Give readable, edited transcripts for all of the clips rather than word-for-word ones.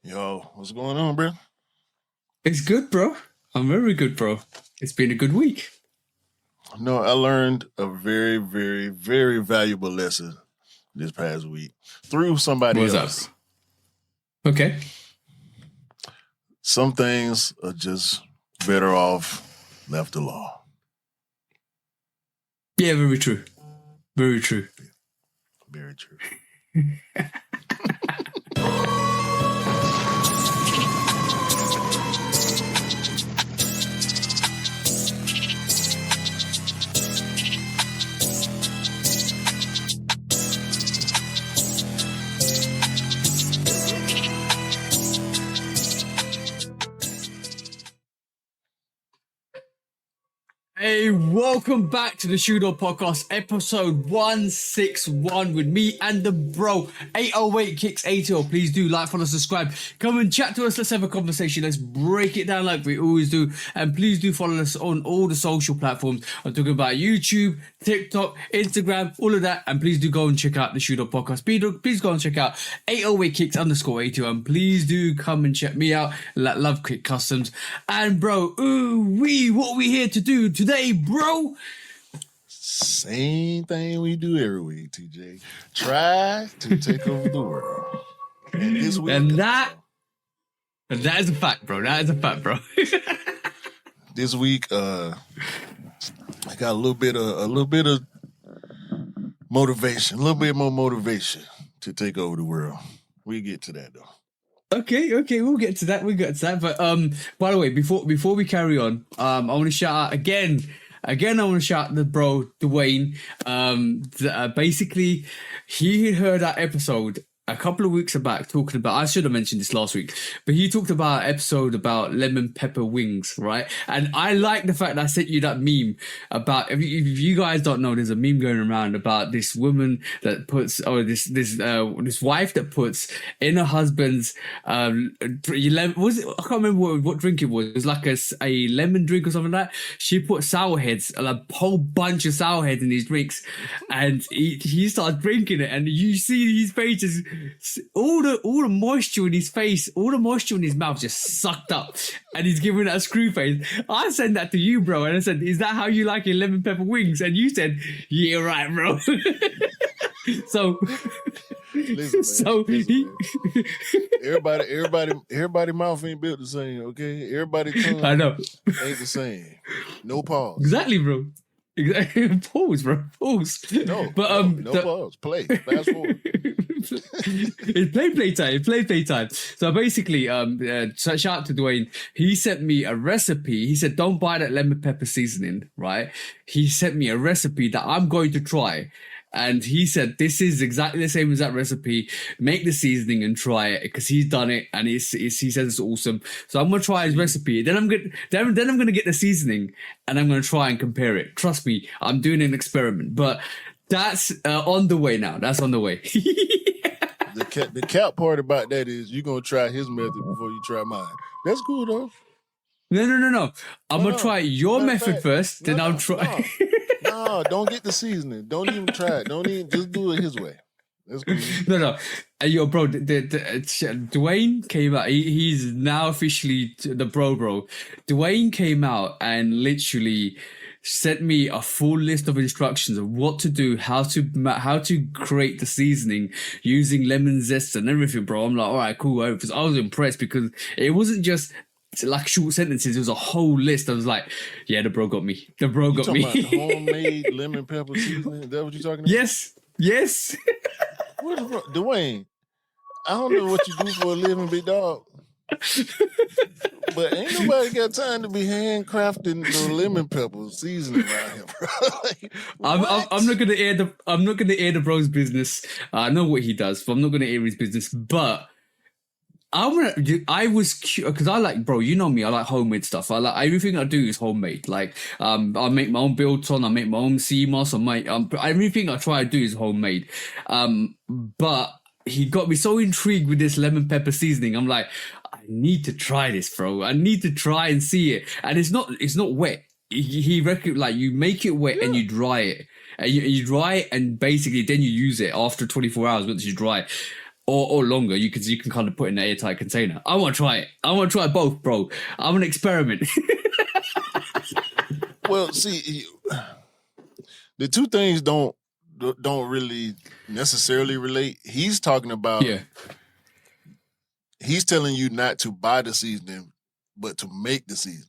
Yo, what's going on, bro? It's good, bro. I'm very good, bro. It's been a good week. No, I learned a very, very, very valuable lesson this past week through somebody What's else. up? Okay. Some things are just better off left alone. Yeah, very true. Very true. Very true. Hey, welcome back to the Shooter Podcast, episode 161 with me and the bro, 808 Kicks ATL. Please do like, follow, subscribe. Come and chat to us. Let's have a conversation. Let's break it down like we always do. And please do follow us on all the social platforms. I'm talking about YouTube, TikTok, Instagram, all of that. And please do go and check out the Shooter Podcast. Please go and check out 808 Kicks _ ATL. And please do come and check me out, Lovekickscustom. And bro, what are we here to do today, bro? Same thing we do every week, TJ. Try to take over the world. And this week, that is a fact, bro. That is a fact, bro. this week, I got a little bit of motivation, a little bit more motivation to take over the world. We get to that though. Okay, we'll get to that. But by the way, before we carry on, I want to shout out again. I want to shout out the bro Dwayne. Basically, he heard that episode a couple of weeks back talking about, I should have mentioned this last week, but he talked about an episode about lemon pepper wings, right? And I like the fact that I sent you that meme about, if you guys don't know, there's a meme going around about this woman that puts, or this wife that puts in her husband's, was it, I can't remember what drink it was. It was like a lemon drink or something like that. She put sour heads, a whole bunch of sour heads in his drinks, and he started drinking it, and you see his face is all the moisture in his face, all the moisture in his mouth just sucked up, and he's giving that a screw face. I sent that to you, bro, and I said, "Is that how you like your lemon pepper wings?" And you said, "Yeah, right, bro." So, Listen, everybody mouth ain't built the same, okay? Everybody tongue I know ain't the same. No pause. Exactly, bro. Exactly. Pause, bro. Pause. No, but no pause. Play. Fast forward. It's play time. So basically, shout out to Dwayne. He sent me a recipe. He said, "Don't buy that lemon pepper seasoning," right? He sent me a recipe that I'm going to try. And he said, "This is exactly the same as that recipe. Make the seasoning and try it," because he's done it and he says it's awesome. So I'm gonna try his recipe. Then I'm gonna get the seasoning and I'm gonna try and compare it. Trust me, I'm doing an experiment. But that's on the way now. That's on the way. The cap part about that is you're gonna try his method before you try mine. That's cool though. No. I'm gonna try your method first. Then I'll try. No, don't get the seasoning. Don't even try it. Don't even, just do it his way. That's cool. No. Yo, bro, Dwayne came out. He's now officially the bro. Dwayne came out and literally sent me a full list of instructions of what to do, how to create the seasoning using lemon zest and everything, bro. I'm like, all right, cool. I was impressed because it wasn't just like short sentences. It was a whole list. I was like, yeah, the bro got me. The bro got me. About homemade lemon pepper seasoning? Is that what you're talking about? Yes. What is wrong? Dwayne, I don't know what you do for a living, big dog. But ain't nobody got time to be handcrafting the lemon pepper seasoning around here, bro. I'm not gonna air the bro's business. I know what he does, but I'm not gonna air his business. But I was cute because I like, bro, you know me, I like homemade stuff. I like everything I do is homemade. Like, I make my own Bilton, I make my own CMOS, everything I try to do is homemade. But he got me so intrigued with this lemon pepper seasoning. I'm like, I need to try this, bro. I need to try and see it. And it's not wet. He reckon like you make it wet and you dry it. And you dry it and basically then you use it after 24 hours once you dry it. or longer. You can kind of put in an airtight container. I want to try it. I want to try both, bro. I'm an experiment. Well, see, the two things don't really necessarily relate. He's talking about Yeah. He's telling you not to buy the seasoning, but to make the seasoning.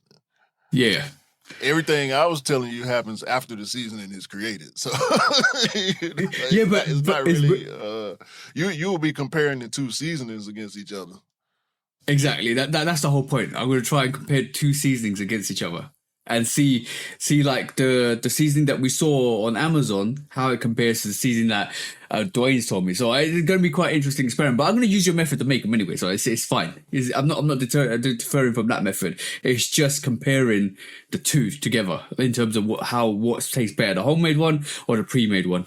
Yeah. Everything I was telling you happens after the seasoning is created. So Yeah, but it's but not really you will be comparing the two seasonings against each other. exactly. That's the whole point. I'm going to try and compare two seasonings against each other and see like the seasoning that we saw on Amazon, how it compares to the seasoning that Dwayne's told me. So it's going to be quite an interesting experiment. But I'm going to use your method to make them anyway, so it's fine. I'm not deterring from that method. It's just comparing the two together in terms of what tastes better, the homemade one or the pre-made one.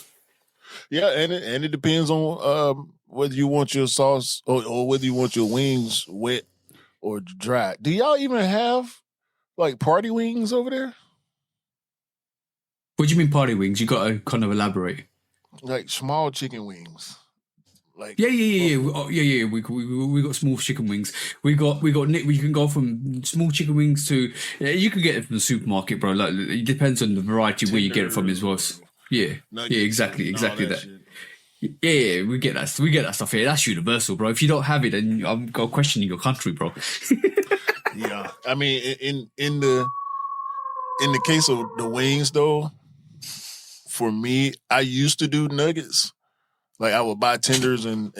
Yeah, and it depends on whether you want your sauce or whether you want your wings wet or dry. Do y'all even have like party wings over there? What do you mean party wings? You got to kind of elaborate. Like small chicken wings. Like Yeah. We got small chicken wings. We can go from small chicken wings to you can get it from the supermarket, bro. Like it depends on the variety where you get it from as well. Yeah, exactly that. Yeah, we get that stuff here. That's universal, bro. If you don't have it, then I'm going questioning your country, bro. Yeah, I mean, in the case of the wings, though, for me, I used to do nuggets. Like I would buy tenders and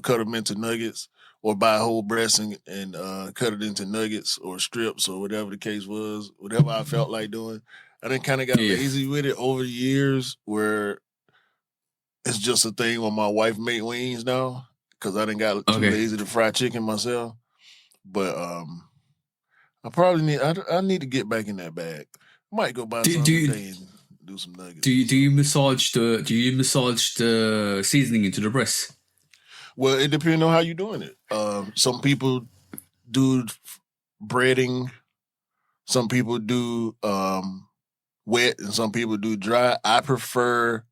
cut them into nuggets, or buy whole breast and cut it into nuggets or strips or whatever the case was, whatever I felt like doing. I then kind of got lazy with it over the years, where it's just a thing when my wife make wings now, because I done got too lazy to fry chicken myself. But I need to get back in that bag. I might go buy some today and do some nuggets. Do you massage the seasoning into the breast? Well, it depends on how you're doing it. Some people do breading. Some people do wet, and some people do dry. I prefer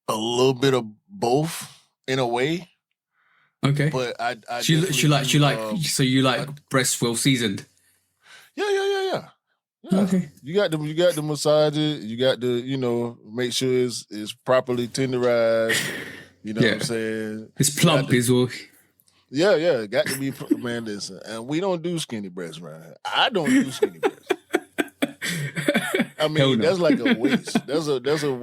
a little bit of both in a way. Okay, but I so you like breast well seasoned? Yeah. Okay. You got to massage it. You got to make sure it's properly tenderized. You know what I'm saying? It's plump as well. Yeah. Got to be, man. Listen, and we don't do skinny breasts right here. I don't do skinny breasts. I mean, that's like a waste. There's a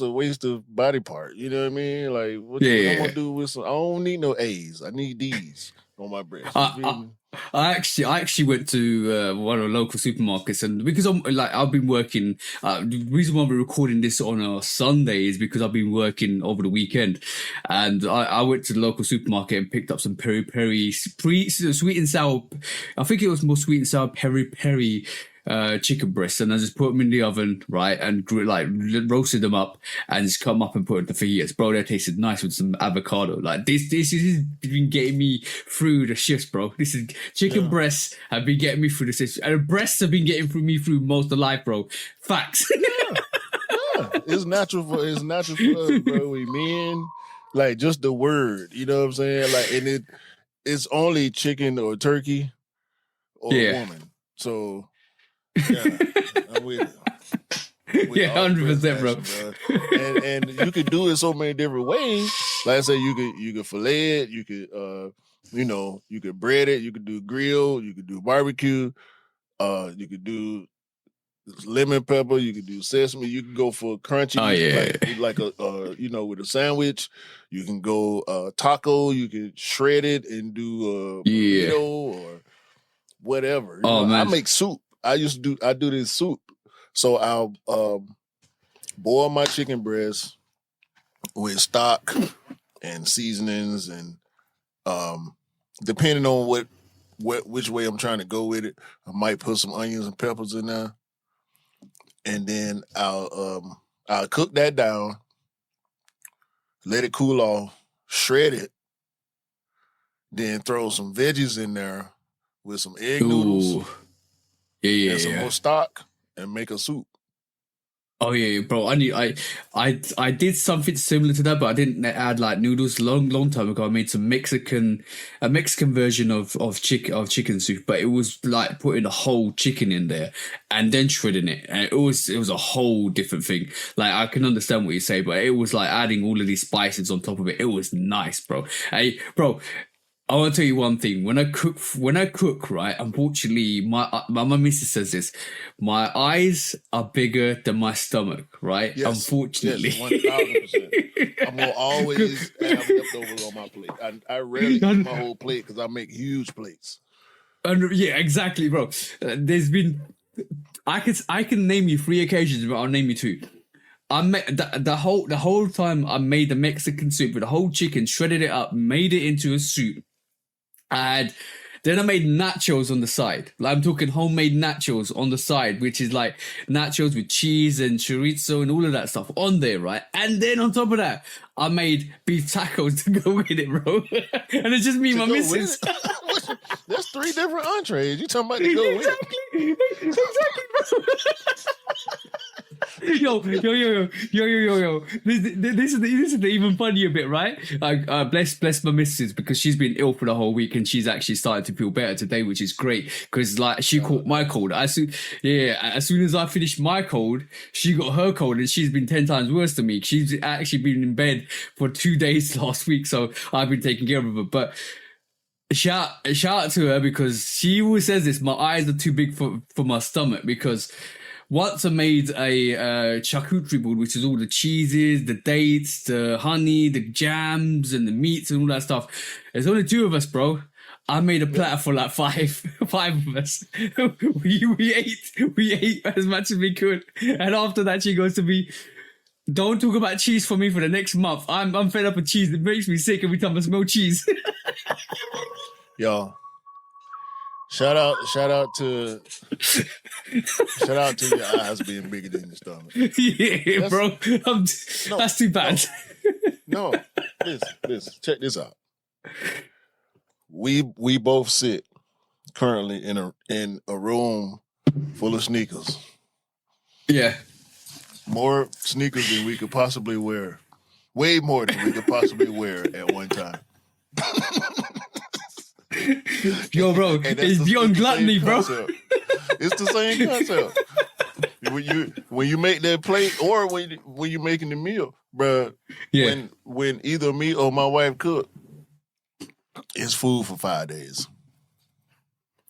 waste of body part. You know what I mean? Like, what I'm gonna do with some? I don't need no A's. I need D's on my breast. I actually went to one of the local supermarkets, and because I've been working. The reason why we're recording this on a Sunday is because I've been working over the weekend, and I went to the local supermarket and picked up some peri peri sweet and sour. I think it was more sweet and sour peri peri chicken breasts, and I just put them in the oven, right, and roasted them up, and just cut them up and put it in the fajitas. Bro, that tasted nice with some avocado. Like this has been getting me through the shifts, bro. This is chicken breasts have been getting me through the shifts, and the breasts have been getting me through most of life, bro. Facts. Yeah. It's natural for us, bro. We men, like just the word, you know what I'm saying? Like, and it's only chicken or turkey or a woman. So. Yeah, I'm with it. 100%, bro. And you could do it so many different ways. Like I said, you could fillet it, you could you could bread it, you could do grill, you could do barbecue, you could do lemon pepper, you could do sesame, you can go for crunchy, like a with a sandwich. You can go taco, you could shred it and do burrito or whatever. I make soup. I do this soup. So I'll boil my chicken breast with stock and seasonings, and depending on which way I'm trying to go with it, I might put some onions and peppers in there. And then I'll cook that down, let it cool off, shred it, then throw some veggies in there with some egg noodles. And some more stock, and make a soup. Oh yeah, bro. I did something similar to that, but I didn't add like noodles. Long time ago, I made a Mexican version of chicken soup, but it was like putting a whole chicken in there and then shredding it, and it was a whole different thing. Like I can understand what you say, but it was like adding all of these spices on top of it. It was nice, bro. Hey, bro. I want to tell you one thing. When I cook, right? Unfortunately, my missus says this. My eyes are bigger than my stomach, right? Yes, Unfortunately. yes, 1,000%. I'm gonna always have leftovers on my plate. I rarely eat my whole plate because I make huge plates. Yeah, exactly, bro. There's been I can name you 3 occasions, but I'll name you two. I made the whole time I made the Mexican soup with the whole chicken, shredded it up, made it into a soup. And then I made nachos on the side. Like I'm talking homemade nachos on the side, which is like nachos with cheese and chorizo and all of that stuff on there, right? And then on top of that, I made beef tacos to go with it, bro. And it's just me and my missus. There's 3 different entrees. You talking about to go with? Exactly, bro. Yo. This is the even funnier bit, right? Bless my missus because she's been ill for the whole week and she's actually started to feel better today, which is great because like she caught my cold. As soon as I finished my cold, she got her cold and she's been 10 times worse than me. She's actually been in bed for 2 days last week, so I've been taking care of her. But shout out to her because she always says this. My eyes are too big for my stomach because. Once I made a charcuterie board, which is all the cheeses, the dates, the honey, the jams, and the meats and all that stuff. There's only 2 of us, bro. I made a platter for like five of us. we ate as much as we could, and after that, she goes to me. Don't talk about cheese for me for the next month. I'm fed up with cheese. It makes me sick every time I smell cheese. Y'all. Shout out to your eyes being bigger than your stomach. Yeah, bro. That's too bad. No. Listen, check this out. We both sit currently in a room full of sneakers. Yeah. More sneakers than we could possibly wear. Way more than we could possibly wear at one time. Yo, bro, it's beyond gluttony, bro. It's the same concept. When you make that plate, or when you're making the meal, bro. Yeah. When either me or my wife cook, it's food for 5 days.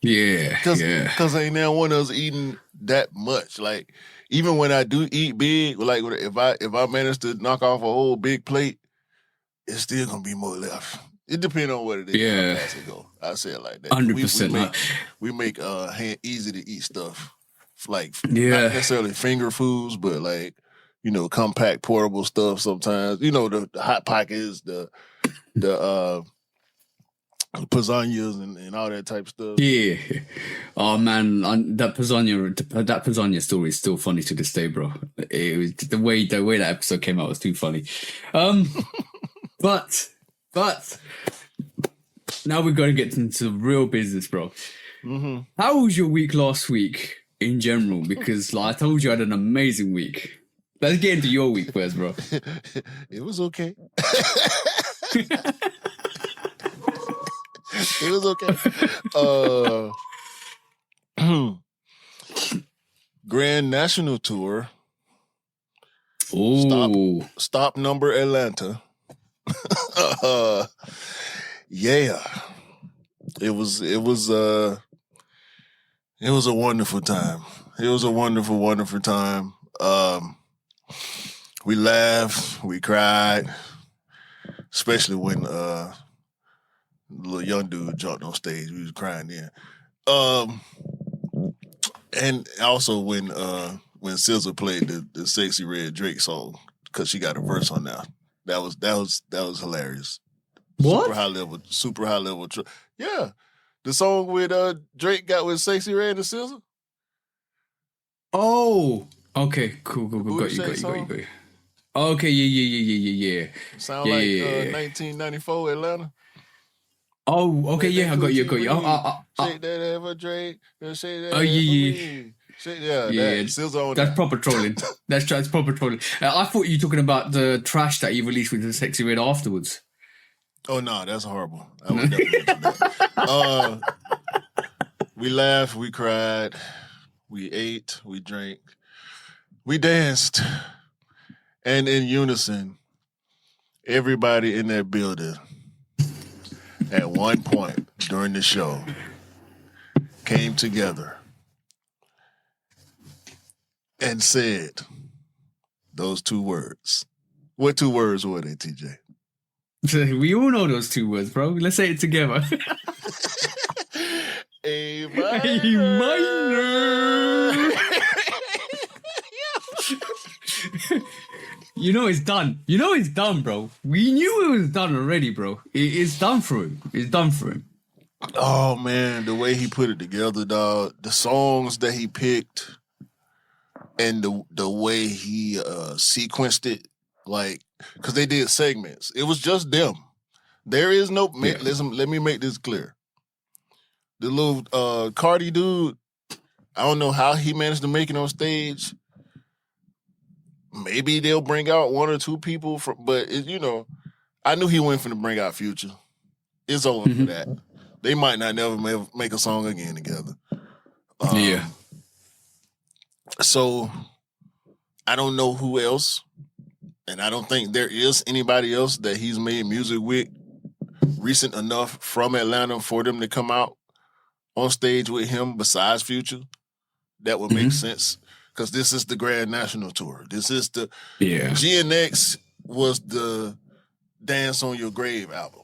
Yeah, because ain't now one of us eating that much. Like even when I do eat big, like if I manage to knock off a whole big plate, it's still gonna be more left. It depends on what it is. Yeah, how fast it go. I say it like that. 100%. We make easy to eat stuff, like not necessarily finger foods, but like compact portable stuff. Sometimes the hot pockets, the lasagnas and all that type of stuff. Yeah. Oh man, that lasagna story is still funny to this day, bro. It was the way that episode came out was too funny. But now we're going to get into real business, bro. Mm-hmm. How was your week last week in general? Because like I told you, I had an amazing week. Let's get into your week first, bro. It was okay. It was okay. Grand National Tour. Oh, stop number Atlanta. Yeah, it was a wonderful time. It was a wonderful time. We laughed, we cried, especially when the little young dude jumped on stage. We was crying then. And also when SZA played the Sexy Red Drake song because she got a verse on that. That was hilarious. What? Super high level. Yeah, the song with Drake got with Sexy Red and SZA. Oh, okay, cool. Got you. Okay, yeah. Sound like 1994 Atlanta. Oh, okay, yeah, I got you. Shake that ever Drake, shake that. Oh, yeah. Shit, yeah, Yeah, that SZA on that's that. proper trolling. That's proper trolling. I thought you were talking about the trash that he released with the Sexy Red afterwards. Oh no, that's horrible. I would never mention that. We laughed, we cried, we ate, we drank, we danced, and in unison, everybody in that building at one point during the show came together and said those two words. What two words were they, TJ? We all know those two words, bro. Let's say it together. A A minor. You know it's done. You know it's done, bro. We knew it was done already, bro. It's done for him. It's done for him. Oh man, the way he put it together, dog. The songs that he picked, and the way he sequenced it, like, because they did segments. It was just them. There is no. Yeah. Listen, let me make this clear. The little Cardi dude, I don't know how he managed to make it on stage. Maybe they'll bring out one or two people, but I knew he wasn't finna bring out Future. It's over for that. They might not never make a song again together. Yeah. So I don't know who else, and I don't think there is anybody else that he's made music with recent enough from Atlanta for them to come out on stage with him besides Future. That would make sense, because this is the Grand National Tour. This is the GNX was the Dance on Your Grave album.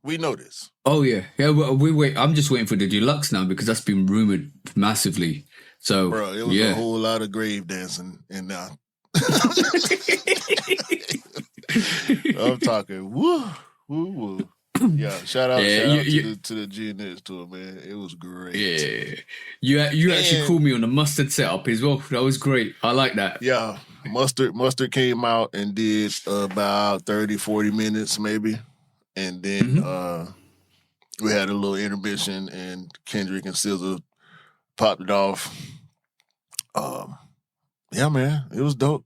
We know this. Oh yeah. Well, we wait. I'm just waiting for the deluxe now because that's been rumored massively. So, bro, it was a whole lot of grave dancing in there. I'm talking woo, woo, woo. Yeah, shout out to the GNX tour, man. It was great. Yeah, you actually called me on the Mustard setup as well. That was great. I like that. Yeah, Mustard came out and did about 30, 40 minutes maybe, and then we had a little intermission, and Kendrick and SZA popped it off. Yeah, man, it was dope.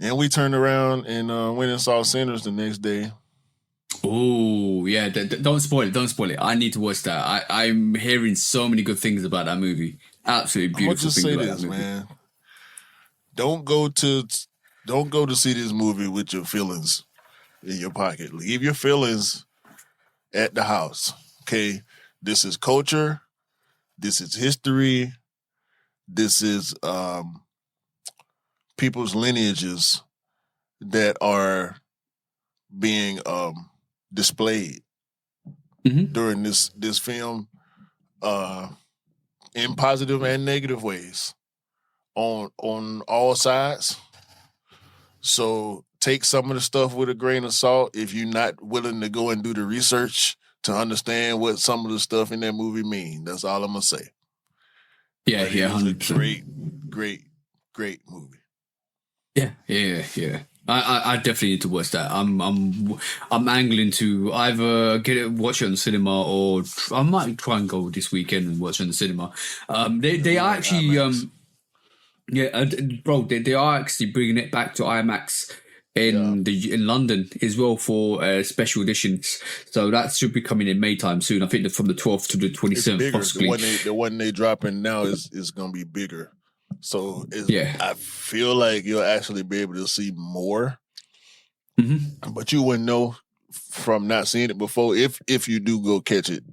And we turned around and went and saw Sinners the next day. Oh, yeah. Don't spoil it. Don't spoil it. I need to watch that. I'm hearing so many good things about that movie. Absolutely beautiful things about that movie. Man. Don't go to see this movie with your feelings in your pocket. Leave your feelings at the house. Okay? This is culture. This is history. This is people's lineages that are being displayed during this film in positive and negative ways on all sides. So take some of the stuff with a grain of salt if you're not willing to go and do the research to understand what some of the stuff in that movie mean. That's all I'm gonna say. Yeah, but yeah, 100%. Great movie. Yeah. I definitely need to watch that. I'm angling to either watch it on cinema, or I might try and go this weekend and watch it on the cinema. They are actually bro, they are actually bringing it back to IMAX in London as well for special editions. So that should be coming in May time soon. I think from the 12th to the 27th, possibly. The one they dropping now is going to be bigger. So I feel like you'll actually be able to see more, but you wouldn't know from not seeing it before if you do go catch it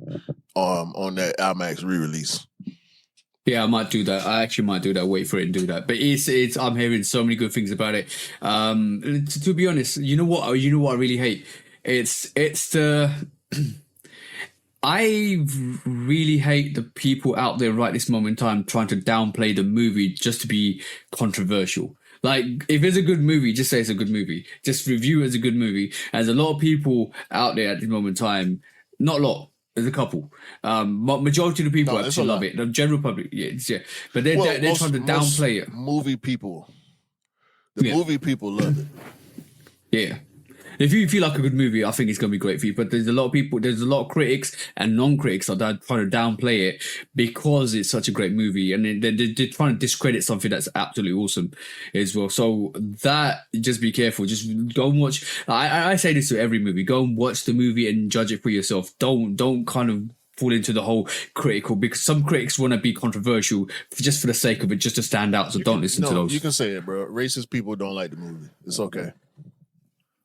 on that IMAX re-release. Yeah, I might do that. I actually might do that. Wait for it and do that. But it's. I'm hearing so many good things about it. To be honest, you know what I really hate. It's the. I really hate the people out there right this moment in time trying to downplay the movie just to be controversial. Like, if it's a good movie, just say it's a good movie. Just review it as a good movie. There's a lot of people out there at this moment in time. Not a lot. There's a couple. Majority of the people actually love it. The general public, but they're trying to downplay it. Movie people. The movie people love it. Yeah. If you feel like a good movie, I think it's going to be great for you. But there's a lot of people, there's a lot of critics and non-critics that are trying to downplay it because it's such a great movie. And they're trying to discredit something that's absolutely awesome as well. So that, just be careful. Just go and watch. I say this to every movie. Go and watch the movie and judge it for yourself. Don't kind of fall into the whole critical, because some critics want to be controversial just for the sake of it, just to stand out. So don't listen to those. You can say it, bro. Racist people don't like the movie. It's okay.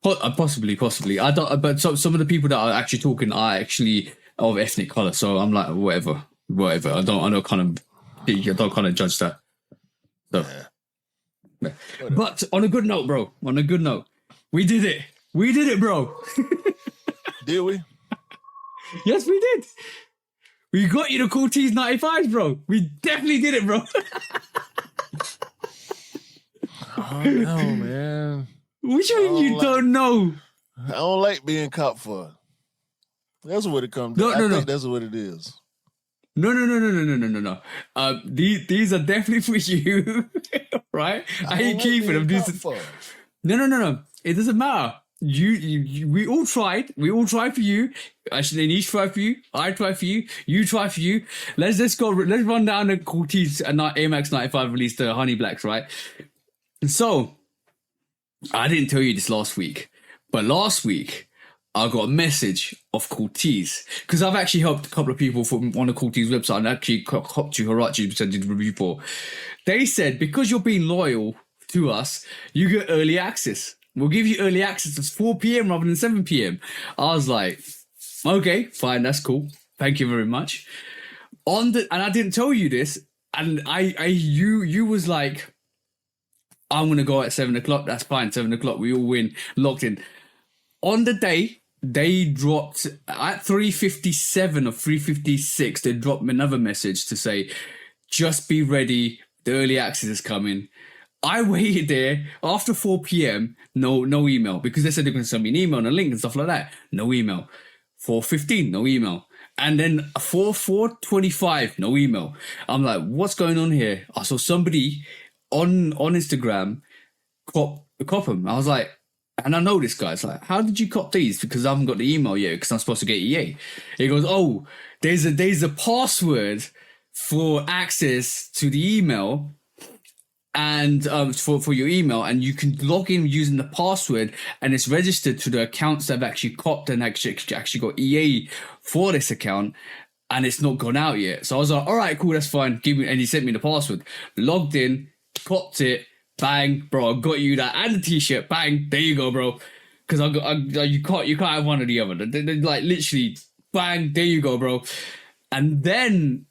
Possibly. I don't. But some of the people that are actually talking are actually of ethnic color. So I'm like, whatever. I don't kind of judge that. So, yeah. But on a good note, bro. We did it, bro. Did we? Yes, we did. We got you the cool T's 95s, bro. We definitely did it, bro. Oh no, man. Which one you don't know? I don't like being caught for. That's what it comes to. I think that's what it is. No. These are definitely for you, right? I ain't keeping them. No. It doesn't matter. We all tried. We all tried for you. Actually, Niche tried for you. I tried for you. You tried for you. Let's go. Let's run down the Cortez and AMAX 95 released the Honey Blacks, right? So, I didn't tell you this last week, but last week I got a message of Cortez, because I've actually helped a couple of people from on the Cortez website, and actually helped you Harachi, which I did a review for. They said, because you're being loyal to us, you get early access. We'll give you early access at 4 p.m. rather than 7 p.m. I was like, okay, fine, that's cool. Thank you very much. And I didn't tell you this, and you was like, I'm gonna go at 7 o'clock. That's fine. 7 o'clock, we all win, locked in. On the day, they dropped at 3:57 or 3:56. They dropped me another message to say, just be ready. The early access is coming. I waited there after 4 p.m. No email, because they said they're going to send me an email and a link and stuff like that. No email. 4:15, no email. And then 4:25, no email. I'm like, what's going on here? I saw somebody on Instagram cop them. I was like, and I know this guy. It's like, how did you cop these? Because I haven't got the email yet, because I'm supposed to get EA. He goes, oh, there's a password for access to the email, and for your email, and you can log in using the password, and it's registered to the accounts that have actually copped and actually got EA for this account, and it's not gone out yet. So I was like, all right, cool, that's fine. Give me, and he sent me the password. Logged in, copped it, bang, bro. I got you that and the t-shirt, bang. There you go, bro. Because you can't have one or the other. They're like literally, bang. There you go, bro. And then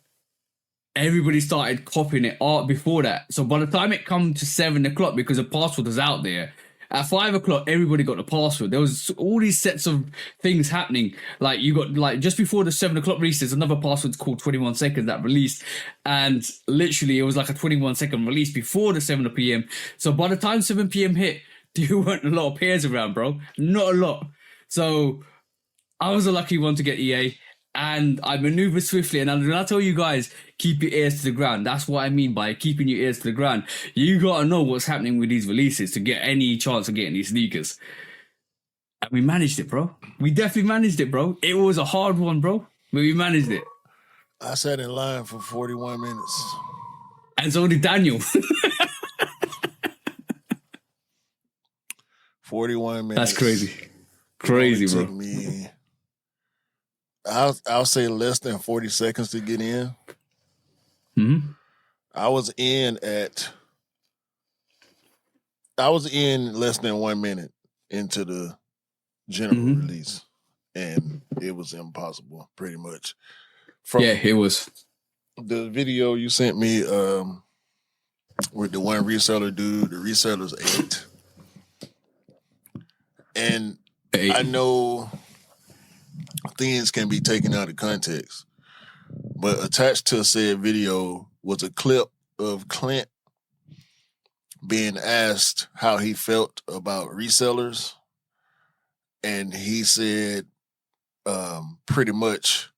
everybody started copying it art before that. So by the time it come to 7 o'clock, because the password was out there, at 5 o'clock, everybody got the password. There was all these sets of things happening. Like you got just before the 7 o'clock release, there's another password called 21 seconds that released. And literally it was like a 21 second release before the 7 p.m. So by the time 7 p.m. hit, there weren't a lot of pairs around, bro. Not a lot. So I was a lucky one to get EA. And I maneuvered swiftly. And when I tell you guys, keep your ears to the ground, that's what I mean by keeping your ears to the ground. You gotta know what's happening with these releases to get any chance of getting these sneakers. And we managed it, bro. We definitely managed it, bro. It was a hard one, bro, but we managed it. I sat in line for 41 minutes. And so did Daniel. 41 minutes. That's crazy. Crazy, bro. Took me, I'll say less than 40 seconds to get in. Mm-hmm. I was in less than 1 minute into the general release, and it was impossible, pretty much. It was. The video you sent me with the one reseller dude, the reseller's 8. And 8. I know things can be taken out of context, but attached to said video was a clip of Clint being asked how he felt about resellers, and he said pretty much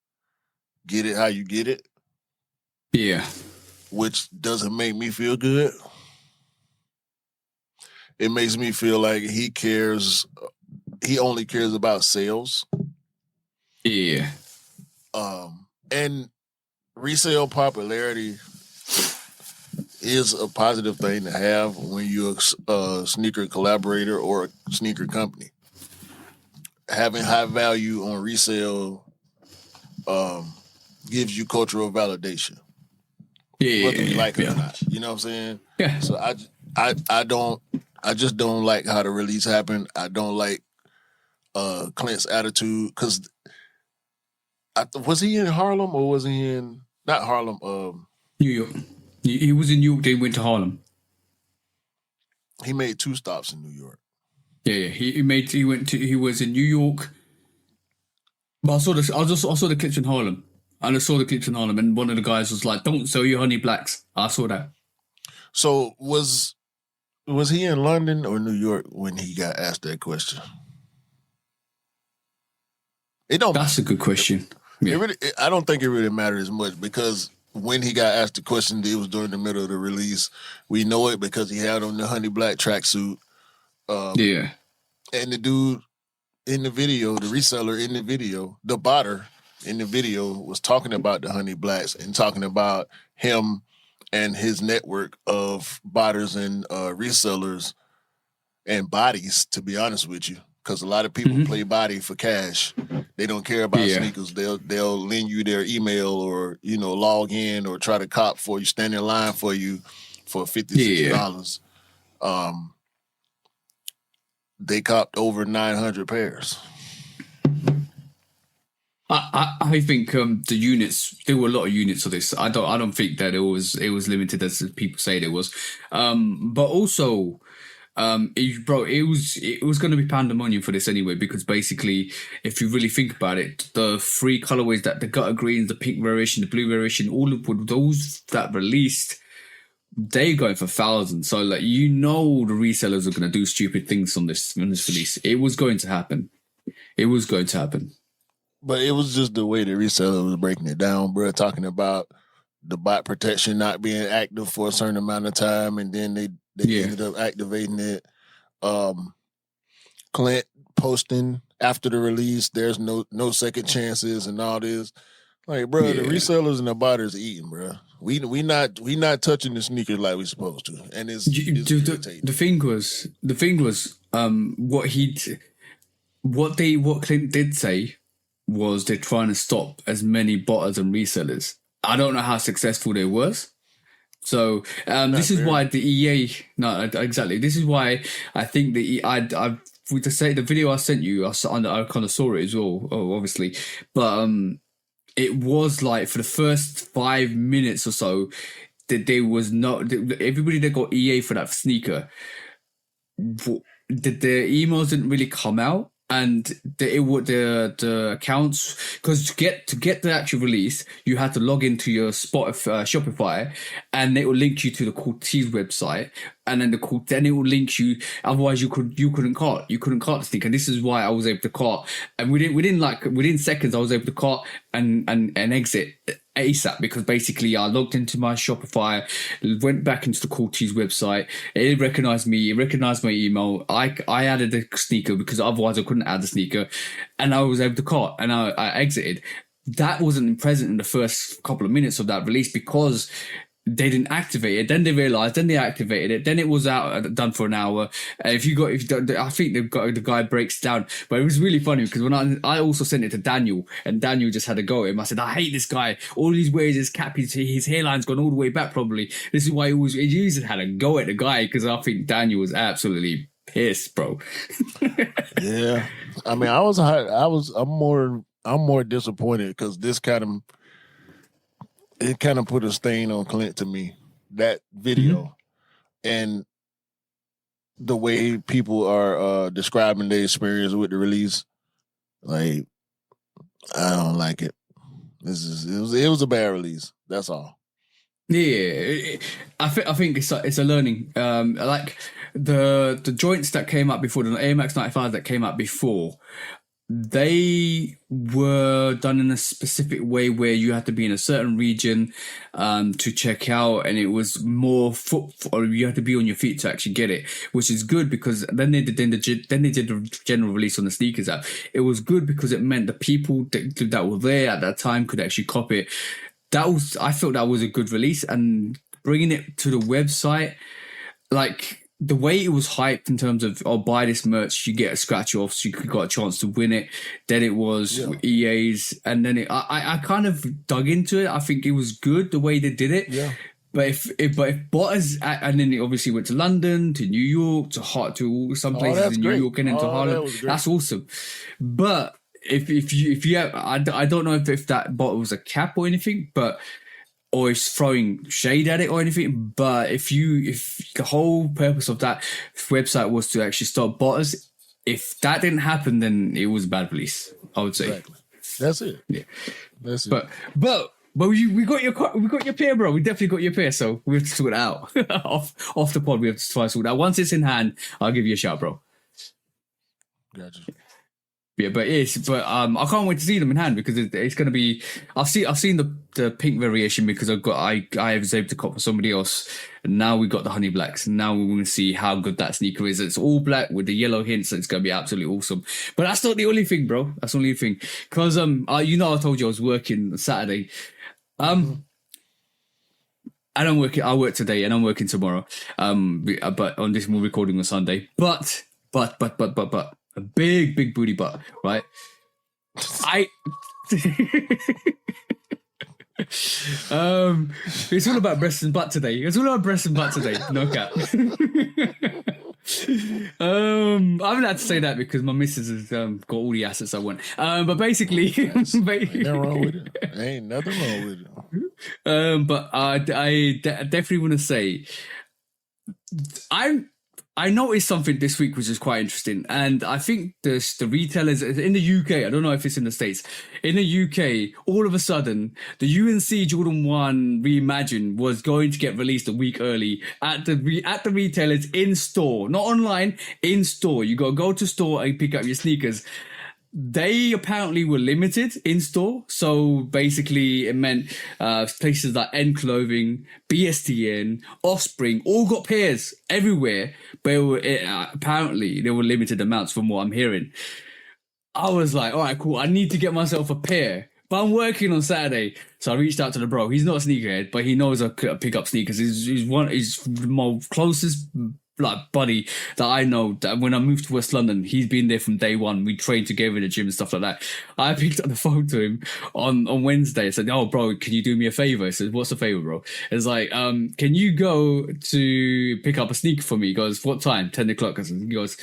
get it how you get it. Yeah. Which doesn't make me feel good. It makes me feel like he cares he only cares about sales. Yeah. And resale popularity is a positive thing to have when you're a sneaker collaborator or a sneaker company. Having high value on resale gives you cultural validation, whether you like it or not. You know what I'm saying? Yeah. So I just don't like how the release happened. I don't like Clint's attitude, because was he in Harlem or was he in not Harlem? New York. He was in New York. They went to Harlem. He made 2 stops in New York. Yeah. He was in New York. But I saw the clips in Harlem. And I saw the clips in Harlem, and one of the guys was like, "Don't sell your honey blacks." I saw that. So was he in London or New York when he got asked that question? It don't. That's a good question. Yeah. I don't think it really matters as much, because when he got asked the question, it was during the middle of the release. We know it because he had on the honey black tracksuit. Yeah. And the dude in the video, the reseller in the video, the botter in the video, was talking about the honey blacks and talking about him and his network of botters and resellers and bodies, to be honest with you. Because a lot of people play body for cash. They don't care about sneakers. They'll lend you their email or, log in or try to cop for you, stand in line for you for $50, $60. They copped over 900 pairs. I think the units, there were a lot of units of this. I don't think that it was limited as people say it was. But also, it was going to be pandemonium for this anyway, because basically, if you really think about it, the 3 colorways, that the gutter greens, the pink variation, the blue variation, all of those that released, they're going for thousands. So the resellers are going to do stupid things on this release. It was going to happen. But it was just the way the reseller was breaking it down, bro, talking about the bot protection not being active for a certain amount of time, and then they ended up activating it. Clint posting after the release, there's no second chances and all this. Like, bro, the resellers and the botters eating, bro. We not touching the sneakers like we supposed to, and it's irritating. The thing was, what Clint did say was they're trying to stop as many botters and resellers. I don't know how successful they was. So this is why the EA. No, exactly. This is why I think the to say the video I sent you, I kind of saw it as well. Oh, obviously, but it was like for the first 5 minutes or so that there was everybody that got EA for that sneaker. The emails didn't really come out. And the accounts, because to get the actual release, you had to log into your Shopify, and it will link you to the CLOT website, and then then it will link you. Otherwise, you couldn't cart the sneaker. And this is why I was able to cart, and within seconds I was able to cart and exit ASAP, because basically I logged into my Shopify, went back into the CLOT website. It recognized me, it recognized my email. I added the sneaker because otherwise I couldn't add the sneaker, and I was able to cart, and I exited. That wasn't present in the first couple of minutes of that release because they didn't activate it. Then they realized. Then they activated it. Then it was done for an hour. I think the guy breaks down. But it was really funny because when I also sent it to Daniel, and Daniel just had a go at him. I said, I hate this guy. All he's wears is cap. His hairline's gone all the way back. Probably this is why he just had a go at the guy, because I think Daniel was absolutely pissed, bro. Yeah, I mean, I'm more disappointed because this kind of put a stain on Clint to me. That video and the way people are describing their experience with the release, like, I don't like it. It was a bad release. That's all. Yeah, I think it's a learning. Like the joints that came out before, the AMX 95 that came out before, they were done in a specific way where you had to be in a certain region to check out, and it was more or you had to be on your feet to actually get it, which is good because then they did the general release on the sneakers app. It was good because it meant the people that were there at that time could actually cop it. I felt that was a good release, and bringing it to the website, like the way it was hyped in terms of, oh, buy this merch, you get a scratch off, so you got a chance to win it. Then it was EA's, and then I kind of dug into it. I think it was good the way they did it. Yeah. But if Bottas, and then it obviously went to London, to New York, to some places in New York, and into Harlem. That's awesome. But if you have, I don't know if that bot was a cap or anything, but or is throwing shade at it or anything. But if the whole purpose of that website was to actually stop botters, if that didn't happen, then it was a bad release, I would say. Exactly. That's it. Yeah. That's it. But we got your pair, bro. We definitely got your pair, so we have to sort it out off the pod. We have to try to sort it out. Once it's in hand, I'll give you a shout, bro. Gotcha. Yeah, but I can't wait to see them in hand because it's going to be. I've seen the pink variation because I was able to cop for somebody else, and now we got the honey blacks. And now we're going to see how good that sneaker is. It's all black with the yellow hints. So it's going to be absolutely awesome. But that's not the only thing, bro. That's the only thing because I told you I was working Saturday. I don't work. I work today and I'm working tomorrow. But on this we're recording on Sunday. But. A big booty butt, right? It's all about breasts and butt today. No cap. I haven't had to say that because my missus has got all the assets I want. But basically, ain't nothing wrong with it. Ain't nothing wrong with it. But I definitely want to say, I noticed something this week which is quite interesting, and I think the retailers in the UK, I don't know if it's in the States, in the UK, all of a sudden, the UNC Jordan 1 Reimagine was going to get released a week early at the retailers in store, not online, in store. You got to go to store and pick up your sneakers. They apparently were limited in store. So basically it meant places like N Clothing, BSTN, Offspring, all got pairs everywhere. But apparently there were limited amounts from what I'm hearing. I was like, all right, cool. I need to get myself a pair. But I'm working on Saturday. So I reached out to the bro. He's not a sneakerhead, but he knows I could pick up sneakers. He's my closest buddy that I know. That when I moved to West London, he's been there from day one. We trained together in the gym and stuff like that. I picked up the phone to him on Wednesday. I said, "Oh, bro, can you do me a favor?" I said, "What's the favor, bro?" It's like, can you go to pick up a sneaker for me? He goes, "What time?" 10 o'clock. He goes,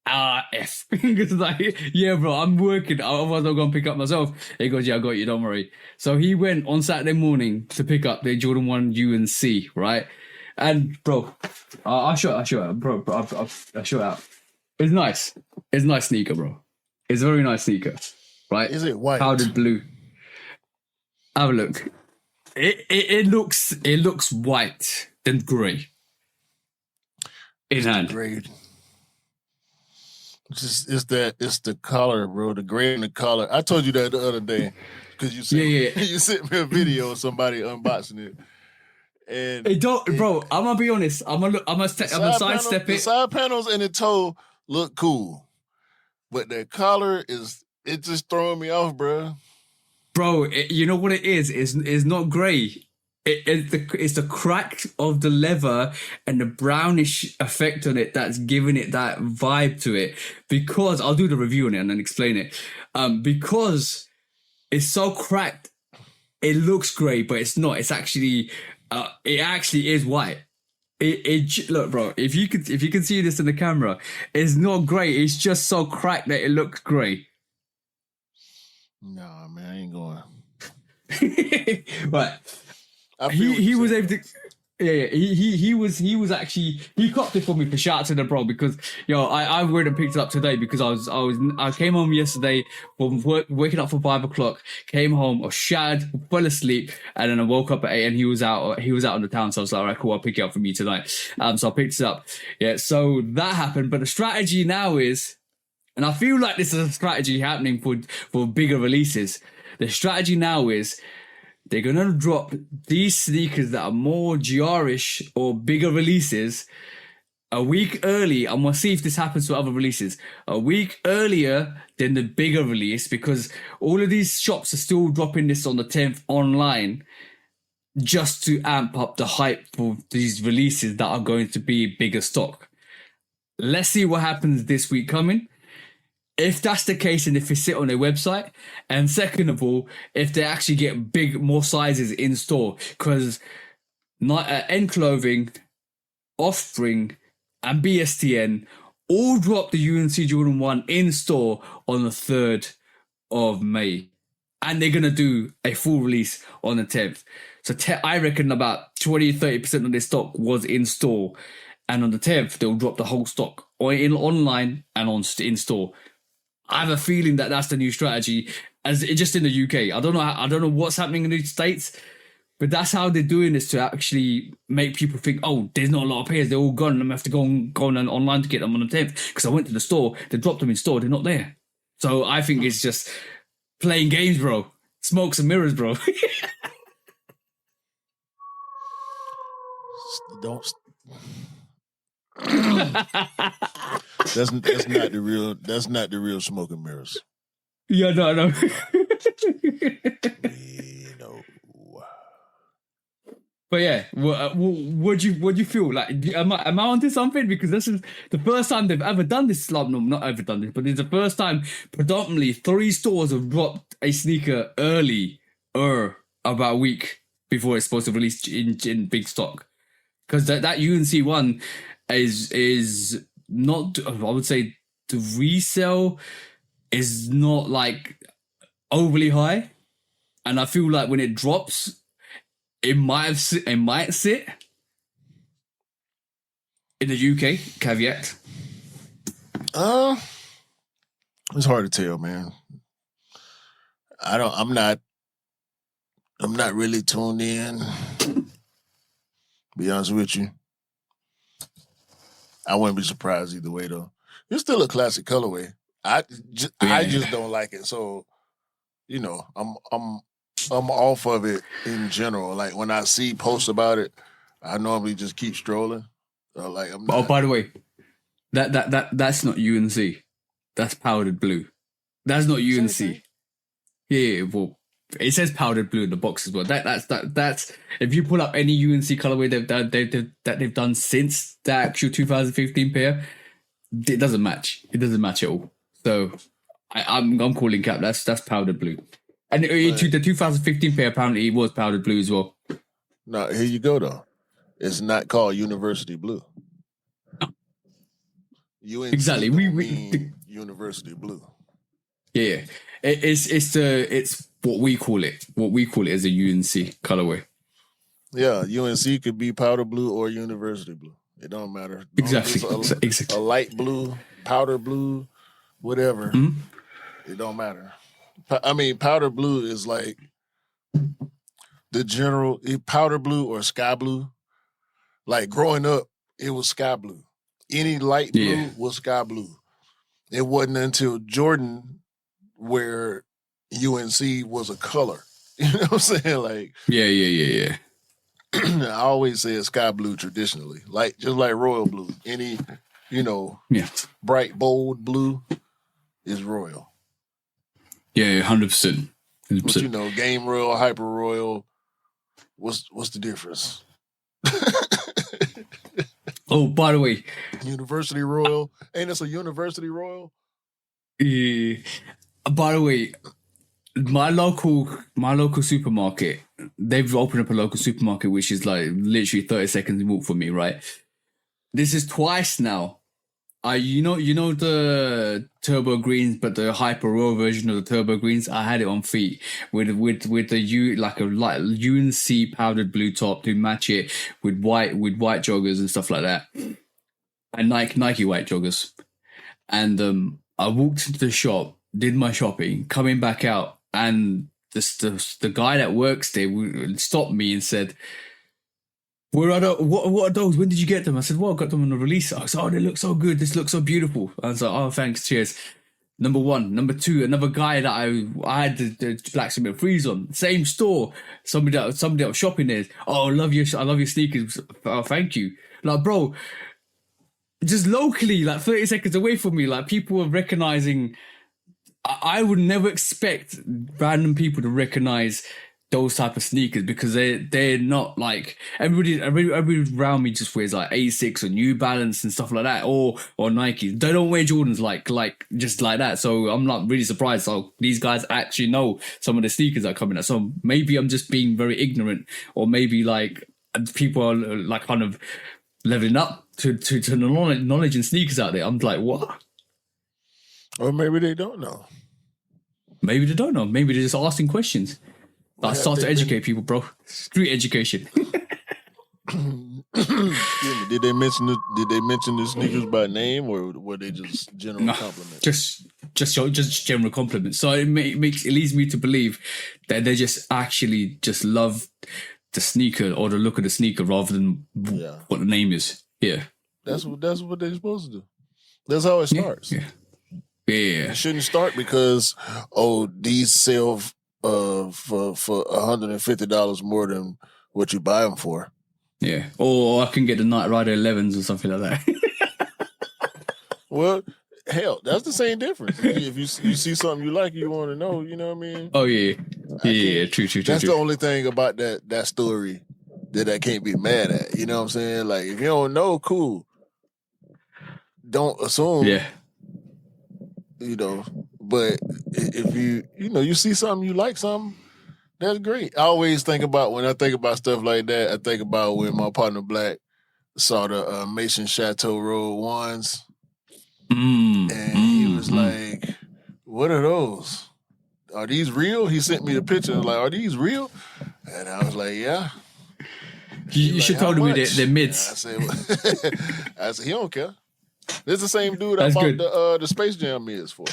F. It's like, yeah, bro, I'm working. Otherwise, I'm going to pick up myself. He goes, yeah, I got you. Don't worry. So he went on Saturday morning to pick up the Jordan 1 UNC, right? And bro, I'll show it out, bro. I'll show it out. It's nice. It's a nice sneaker, bro. It's a very nice sneaker, right? Is it white? Powdered blue. Have a look. It looks white then grey. In hand. Gray. It's the color, bro. The gray and the color. I told you that the other day because you you sent me a video of somebody unboxing it. And it don't, bro. I'm gonna be honest. I'm gonna sidestep it. The side panels and the toe look cool, but the collar it just throwing me off, bro. Bro, you know what it is? It's not grey. It's the crack of the leather and the brownish effect on it that's giving it that vibe to it. Because I'll do the review on it and then explain it. Because it's so cracked, it looks grey, but it's not. It's actually. It actually is white. Look, bro. If you can see this in the camera, it's not grey. It's just so cracked that it looks grey. Nah, man, I ain't going. Right. He was able to. Yeah. He was actually he copped it for me. For shout out to the bro because I went and picked it up today because I came home yesterday from work, waking up for 5 o'clock. Came home, I was shattered, fell asleep, and then I woke up at 8 and he was out on the town. So I was like, all right, cool, I'll pick it up for me tonight. So I picked it up. Yeah. So that happened, but the strategy now is And I feel like this is a strategy happening for bigger releases. The strategy now is they're going to drop these sneakers that are more GR-ish or bigger releases a week early. I'm going to see if this happens to other releases. A week earlier than the bigger release, because all of these shops are still dropping this on the 10th online just to amp up the hype for these releases that are going to be bigger stock. Let's see what happens this week coming. If that's the case, and if it sit on their website, and second of all, if they actually get more sizes in store, because End Clothing, Offspring, and BSTN all dropped the UNC Jordan 1 in store on the 3rd of May, and they're gonna do a full release on the 10th. So I reckon about 20-30% of their stock was in store, and on the 10th they'll drop the whole stock online and in store. I have a feeling that that's the new strategy, as it just in the UK. I don't know what's happening in the States, but that's how they're doing this to actually make people think, oh, there's not a lot of pairs, they're all gone, I'm gonna have to go on online to get them on the 10th. Because I went to the store, they dropped them in store, they're not there. So I think it's just playing games, bro. Smokes and mirrors, bro. Don't. That's not the real smoke and mirrors. Yeah, no. We know. But yeah, what do you feel like? Am I onto something? Because this is the first time they've ever done this. No, not ever done this, but it's the first time predominantly 3 stores have dropped a sneaker early, about a week before it's supposed to release in big stock. Because that UNC one is not, I would say the resale is not like overly high, and I feel like when it drops, it might sit in the UK. Caveat. It's hard to tell, man. I'm not really tuned in. Be honest with you, I wouldn't be surprised either way, though. It's still a classic colorway. I just don't like it. So, I'm off of it in general. Like when I see posts about it, I normally just keep strolling. Oh, by the way, that's not UNC. That's powdered blue. That's not UNC. Yeah, well, it says powdered blue in the box as well. That's if you pull up any UNC colorway they've done since the actual 2015 pair, it doesn't match. It doesn't match at all. So I'm calling cap. That's powdered blue. And the 2015 pair apparently was powdered blue as well. No, here you go though. It's not called University Blue. UNC exactly. We University Blue. Yeah, it's what we call it. What we call it as a UNC colorway. Yeah, UNC could be powder blue or University Blue. It don't matter. Exactly. A light blue, powder blue, whatever. Mm-hmm. It don't matter. I mean, powder blue is like the general powder blue or sky blue. Like growing up, it was sky blue. Any light blue was sky blue. It wasn't until Jordan where UNC was a color. You know what I'm saying? Like yeah. I always say sky blue traditionally, just like royal blue. Any, bright bold blue is royal. Yeah, 100%. But game royal, hyper royal. What's the difference? Oh, by the way, University Royal. Ain't this a University Royal? Yeah. By the way, my local supermarket, they've opened up a local supermarket which is like literally 30 seconds walk from me, right? This is twice now. You know the turbo greens, but the hyper raw version of the turbo greens. I had it on feet with the like UNC powdered blue top to match it with white joggers and stuff like that, and Nike white joggers. And I walked into the shop, did my shopping, coming back out, and the guy that works there stopped me and said, what are those? When did you get them? I said, well, I got them on the release. I said, oh, they look so good. This looks so beautiful. I was like, oh, thanks, cheers. Number one. Number two, another guy that I had the Black Cement Freeze on. Same store. Somebody that was shopping there. Oh, I love your sneakers. Oh, thank you. Like, bro, just locally, like 30 seconds away from me, like people were recognizing. I would never expect random people to recognize those type of sneakers because they're not like everybody around me just wears like Asics or New Balance and stuff like that or Nike. They don't wear Jordans like just like that. So I'm not really surprised. So these guys actually know some of the sneakers that are coming out. So maybe I'm just being very ignorant, or maybe like people are like kind of leveling up to the knowledge and sneakers out there. I'm like, what? Or maybe they don't know. Maybe they don't know. Maybe they're just asking questions. I start to educate people, bro. Street education. Did they mention the sneakers by name, or were they just general compliments? Just general compliments. So it leads me to believe that they just actually just love the sneaker or the look of the sneaker rather than what the name is. Yeah, that's what they're supposed to do. That's how it starts. Yeah. It shouldn't start because these sell for $150 more than what you buy them for. Yeah, or I can get the Night Rider 11s or something like that. Well, hell, that's the same difference. If you see something you like, you want to know. You know what I mean? Oh yeah, true. That's the only thing about that story that I can't be mad at. You know what I'm saying? Like, if you don't know, cool. Don't assume. Yeah. You know, but if you see something, you like something, that's great. I always think about, when I think about stuff like that, I think about when my partner Black saw the Mason Chateau Road ones, and he was like, "What are those? Are these real?" He sent me the picture. Like, "Are these real?" And I was like, "Yeah." You should tell me they're mids. I said, he don't care. This is the same dude I bought the Space Jam mids for.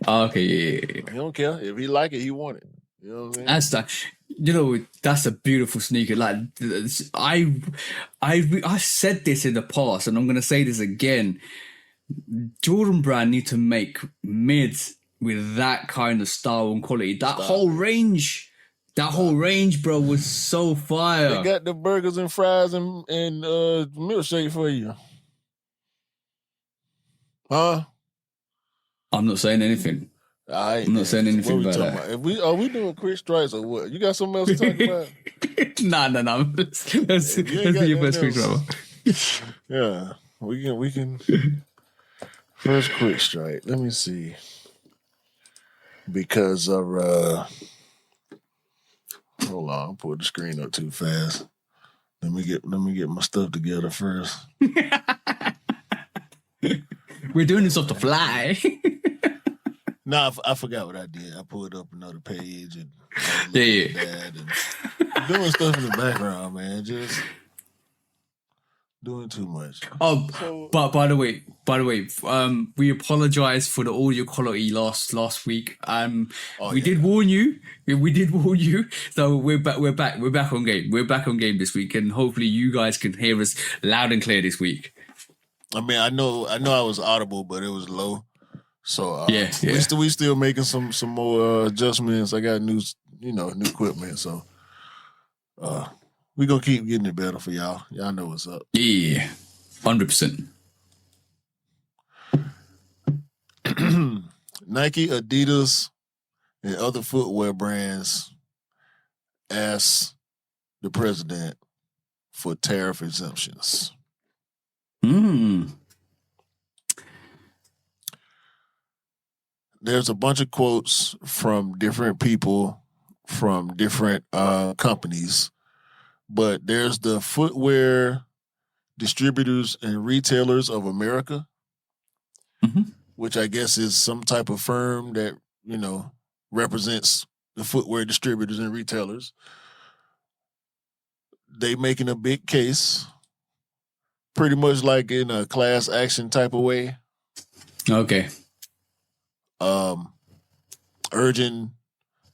Okay, yeah. He don't care. If he like it, he want it. You know what I'm saying? That's a beautiful sneaker. Like, I said this in the past, and I'm gonna say this again. Jordan Brand need to make mids with that kind of style and quality. That whole range, bro, was so fire. They got the burgers and fries and milkshake for you. Huh? I'm not saying anything. I'm not saying anything about that. Are we doing quick strikes or what? You got something else to talk about? Nah. Let's be your first quick strike. Yeah, we can. First quick strike. Let me see. Because of hold on, I pulled the screen up too fast. Let me get my stuff together first. We're doing this off the fly. Nah, I forgot what I did. I pulled up another page and and doing stuff in the background, man. Just doing too much. But by the way, we apologize for the audio quality last week. We did warn you. We did warn you. So we're back on game. We're back on game this week, and hopefully you guys can hear us loud and clear this week. I mean, I know I was audible, but it was low. So we still making some more adjustments. I got new equipment, so we gonna keep getting it better for y'all. Y'all know what's up. Yeah, 100%. Nike, Adidas, and other footwear brands ask the president for tariff exemptions. There's a bunch of quotes from different people from different companies, but there's the Footwear Distributors and Retailers of America, which I guess is some type of firm that, represents the footwear distributors and retailers. They making a big case, pretty much like in a class action type of way. Okay. Urging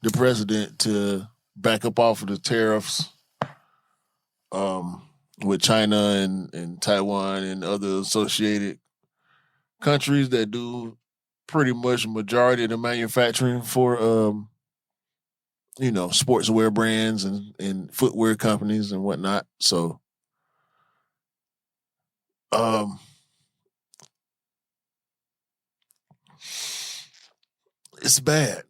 the president to back up off of the tariffs with China and Taiwan and other associated countries that do pretty much majority of the manufacturing for sportswear brands and footwear companies and whatnot. So it's bad.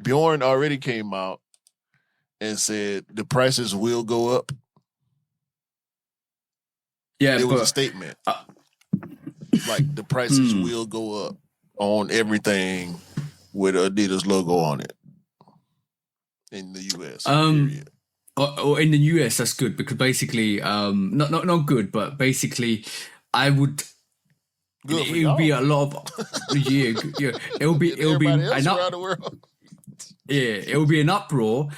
Bjorn already came out and said the prices will go up. Yeah, it was a statement. Like the prices will go up on everything with Adidas logo on it in the US. Or in the US, that's good because basically, not good, but basically, I would. It would be a lot of It'll be an around the world. Yeah, it'll be an uproar.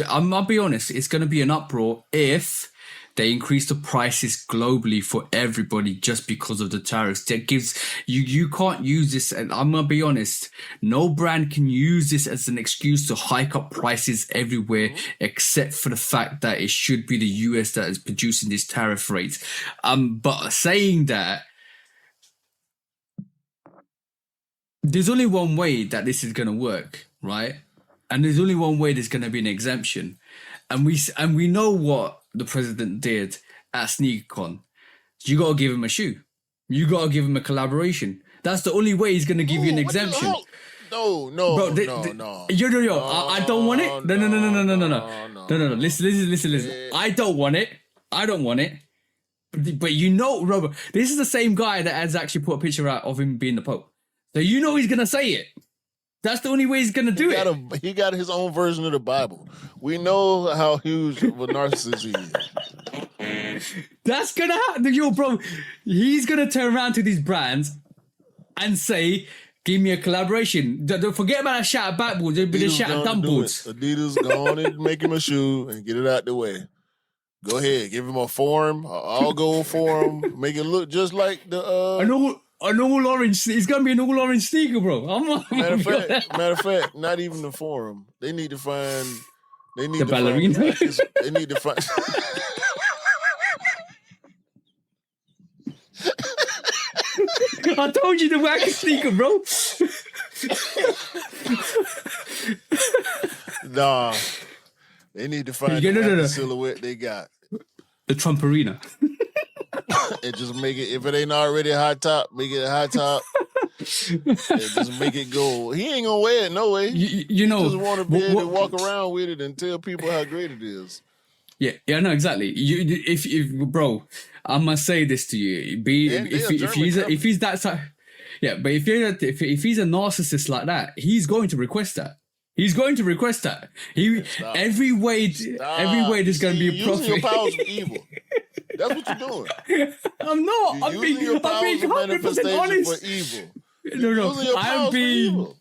I'll be honest, it's going to be an uproar if they increase the prices globally for everybody just because of the tariffs. That gives you can't use this, and I'm going to be honest, no brand can use this as an excuse to hike up prices everywhere except for the fact that it should be the US that is producing these tariff rates. But saying that, there's only one way that this is going to work, right? And there's only one way there's going to be an exemption. And we know what the president did at SneakerCon. You got to give him a shoe. You got to give him a collaboration. That's the only way he's going to give you an exemption. No. Bro, yo. I don't want it. No. Listen. I don't want it. But you know, Robert, this is the same guy that has actually put a picture out of him being the Pope. So you know he's going to say it. That's the only way he's going to do it. He got his own version of the Bible. We know how huge of a narcissist he is. That's going to happen. Yo, bro, he's going to turn around to these brands and say, give me a collaboration. Don't forget about that shout at backboards. There'll be the shout at dumbboards. Adidas, go on and make him a shoe and get it out the way. Go ahead. Give him a form, an all-gold form. Make it look just like the... An all orange. It's gonna be an all orange sneaker, bro. Matter of fact, not even the forum. They need to find. They need the to ballerina. Find, they need to find. I told you the wacky sneaker, bro. Nah, they need to find the silhouette they got. The Trumperina. And just make it, if it ain't already a high top, make it a high top. And just make it go. He ain't gonna wear it no way. You know, just want to be able to walk around with it and tell people how great it is. Yeah, no, exactly. If bro, I must say this to you. If he's that side, yeah, but if he's a narcissist like that, he's going to request that. Every way there's going to be a profit. Using your powers for evil. That's what you're doing. I'm not. I'm being 100% honest. For evil. No. I'm being evil.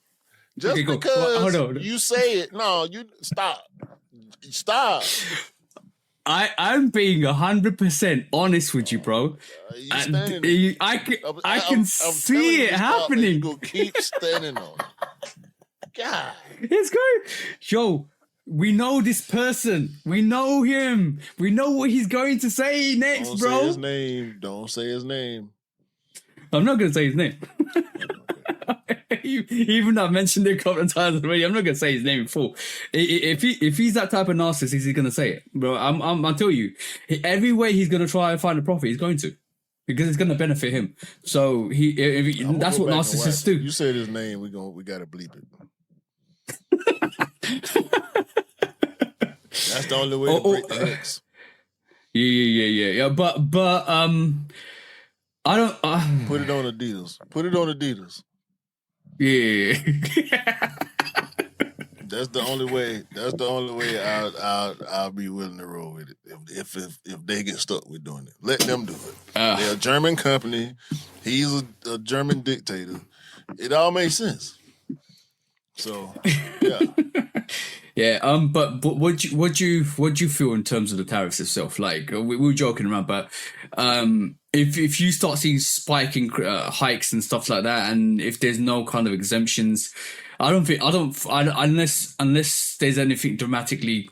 Just because you say it. No, you stop. I'm being 100% honest with you, bro. I can see it happening. You gonna keep standing on it. God, it's good. Yo, we know this person. We know him. We know what he's going to say next, bro. Don't say his name. Don't say his name. I'm not going to say his name. Even though I've mentioned it a couple of times already, I'm not going to say his name in full. If he's that type of narcissist, he's going to say it, bro. I'll tell you, every way he's going to try and find a profit, he's going to. Because it's going to benefit him. So that's what narcissists do. You said his name, we got to bleep it. That's the only way to break the hex. Yeah. But I don't. Put it on Adidas. Yeah. That's the only way I'll be willing to roll with it. If they get stuck with doing it, let them do it. They're a German company. He's a German dictator. It all makes sense. So yeah. Yeah, but what do you feel in terms of the tariffs itself? Like we were joking around, but if you start seeing spiking hikes and stuff like that, and if there's no kind of exemptions, unless there's anything dramatically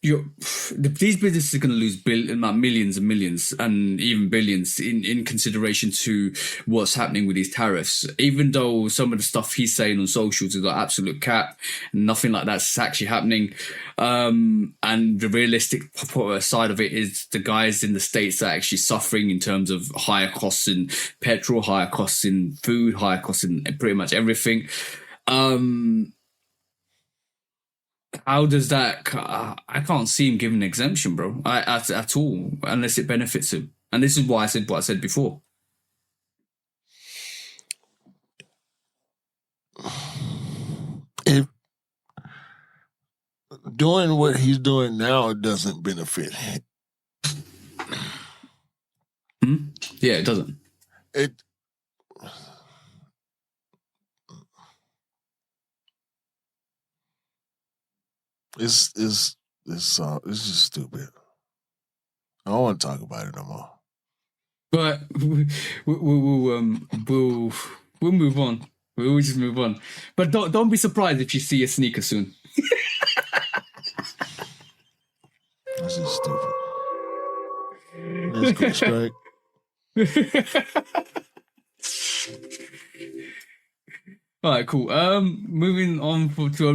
these businesses are going to lose millions and millions and even billions in consideration to what's happening with these tariffs. Even though some of the stuff he's saying on socials is like absolute cap, nothing like that's actually happening. And the realistic side of it is the guys in the States are actually suffering in terms of higher costs in petrol, higher costs in food, higher costs in pretty much everything. How does that? I can't see him giving an exemption, bro, at all, unless it benefits him. And this is why I said what I said before. If doing what he's doing now doesn't benefit him, Yeah, it doesn't. It's just stupid. I don't want to talk about it no more. But we'll move on. We'll just move on. But don't be surprised if you see a sneaker soon. This is stupid. Let's go strike. All right, cool. Moving on to a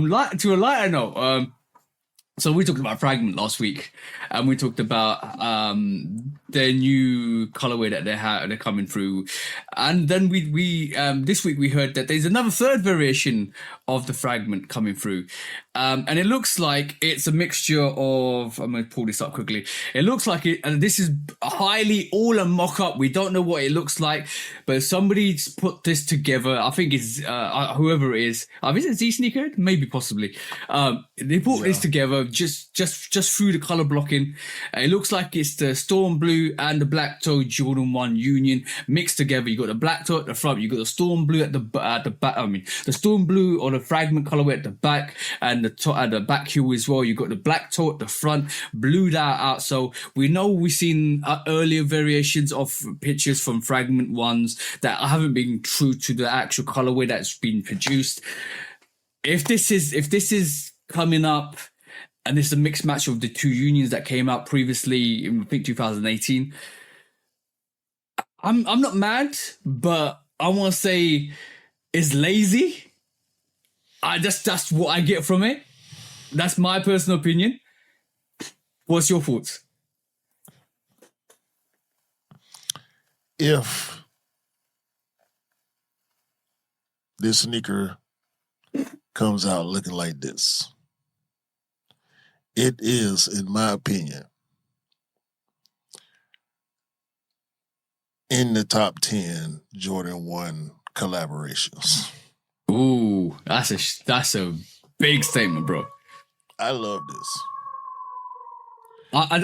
lighter note. So we talked about Fragment last week, and we talked about their new colorway that they're coming through, and then we this week we heard that there's another third variation of the Fragment coming through, and it looks like it's a mixture of. I'm going to pull this up quickly. It looks like it, and this is highly all a mock-up. We don't know what it looks like, but somebody's put this together. I think it's whoever it is. Is it Z Sneaker? Maybe, possibly. They put this together just through the color blocking. It looks like it's the Storm Blue and the Black Toe Jordan 1 Union mixed together. You got the Black Toe at the front. You got the Storm Blue at the back. The Storm Blue or the Fragment colorway at the back, and at the back heel as well. You got the Black Toe at the front, blued out. So we know we've seen earlier variations of pictures from Fragment ones that haven't been true to the actual colorway that's been produced. If this is coming up, and this is a mixed match of the two unions that came out previously in, I think, 2018. I'm not mad, but I want to say it's lazy. That's what I get from it. That's my personal opinion. What's your thoughts? If this sneaker comes out looking like this, it is, in my opinion, in the top 10 Jordan 1 collaborations. Ooh, that's a big statement, bro. I love this. I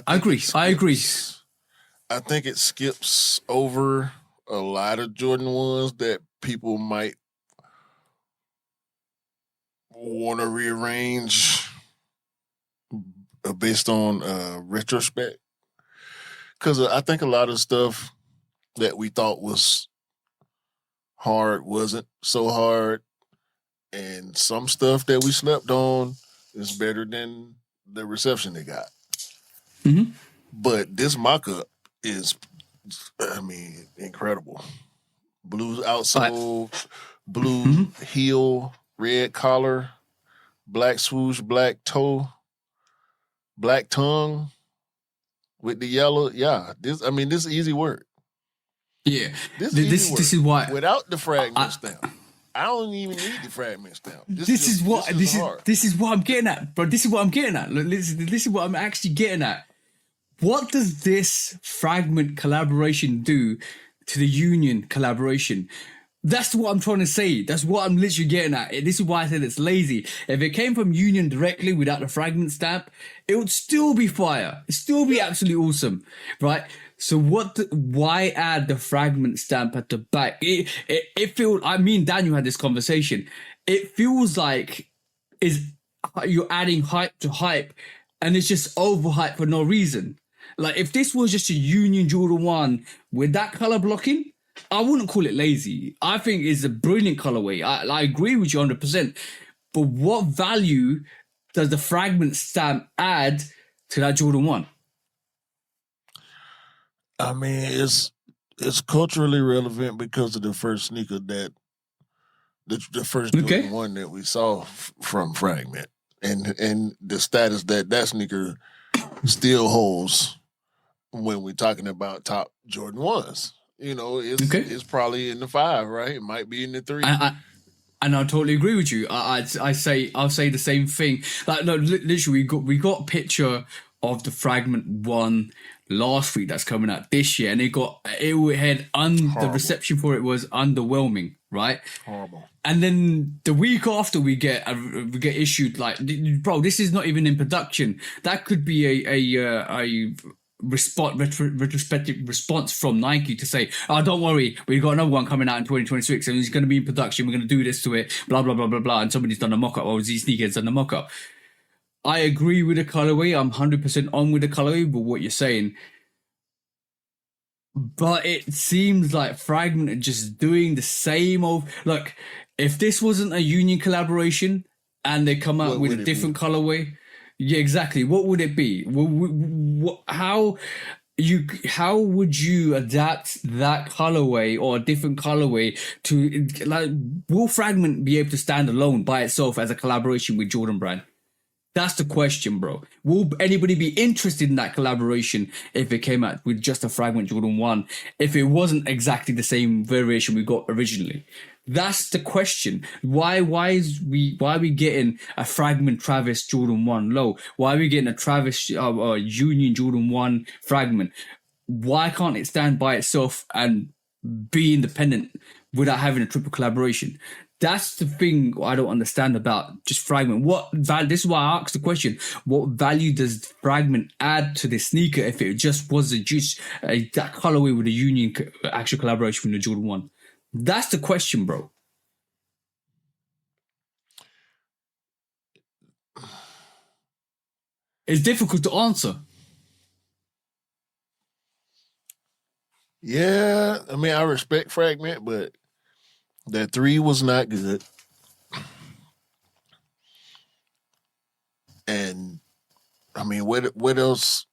agree. I agree. I think it skips over a lot of Jordan 1s that people might want to rearrange based on retrospect, because I think a lot of stuff that we thought was hard wasn't so hard, and some stuff that we slept on is better than the reception they got. Mm-hmm. But this mock-up is, incredible. Blue outsole, blue heel, red collar, black swoosh, black toe, black tongue with the yellow. Yeah, this is easy work. Yeah, this is why without the fragment stamp, I don't even need the fragment stamp. This is what I'm getting at, bro. This is what I'm getting at. Look, this is what I'm actually getting at. What does this Fragment collaboration do to the Union collaboration? That's what I'm trying to say. That's what I'm literally getting at. This is why I said it's lazy. If it came from Union directly without the Fragment stamp, it would still be fire. It'd still be absolutely awesome, right? So why add the Fragment stamp at the back? It feels, me and Daniel had this conversation. It feels like you're adding hype to hype, and it's just overhyped for no reason. Like, if this was just a Union Jordan 1 with that color blocking, I wouldn't call it lazy. I think it's a brilliant colorway. I agree with you 100%. But what value does the Fragment stamp add to that Jordan 1? I mean, it's culturally relevant because of the first sneaker that the first Jordan 1 that we saw from Fragment, and the status that sneaker still holds when we're talking about top Jordan 1s. You know, it's probably in the 5, right? It might be in the 3. And I totally agree with you. I'll say the same thing. Like, no, literally, we got a picture of the Fragment 1 last week that's coming out this year, and the reception for it was underwhelming, right? Horrible. And then the week after we get issued, like, bro, this is not even in production. That could be a retrospective response from Nike to say, oh, don't worry, we've got another one coming out in 2026 and it's going to be in production, we're going to do this to it, blah blah blah blah blah, and somebody's done a mock-up, or Z Sneakers done a mock-up. I agree with the colorway. I'm 100% on with the colorway, but what you're saying, but it seems like Fragment are just doing the same old. Look, if this wasn't a Union collaboration and they come out with a different colorway, yeah, exactly. What would it be? How would you adapt that colorway or a different colorway to, like, will Fragment be able to stand alone by itself as a collaboration with Jordan Brand? That's the question, bro. Will anybody be interested in that collaboration if it came out with just a Fragment Jordan 1, if it wasn't exactly the same variation we got originally? That's the question. Why are we getting a Fragment Travis Jordan 1 low? Why are we getting a Travis Union Jordan 1 Fragment? Why can't it stand by itself and be independent without having a triple collaboration? That's the thing I don't understand about just Fragment. This is why I asked the question: what value does Fragment add to the sneaker if it just wasn't just that colorway with a Union actual collaboration with the Jordan 1? That's the question, bro. It's difficult to answer. Yeah, I mean, I respect Fragment, but that 3 was not good. And I mean, what else?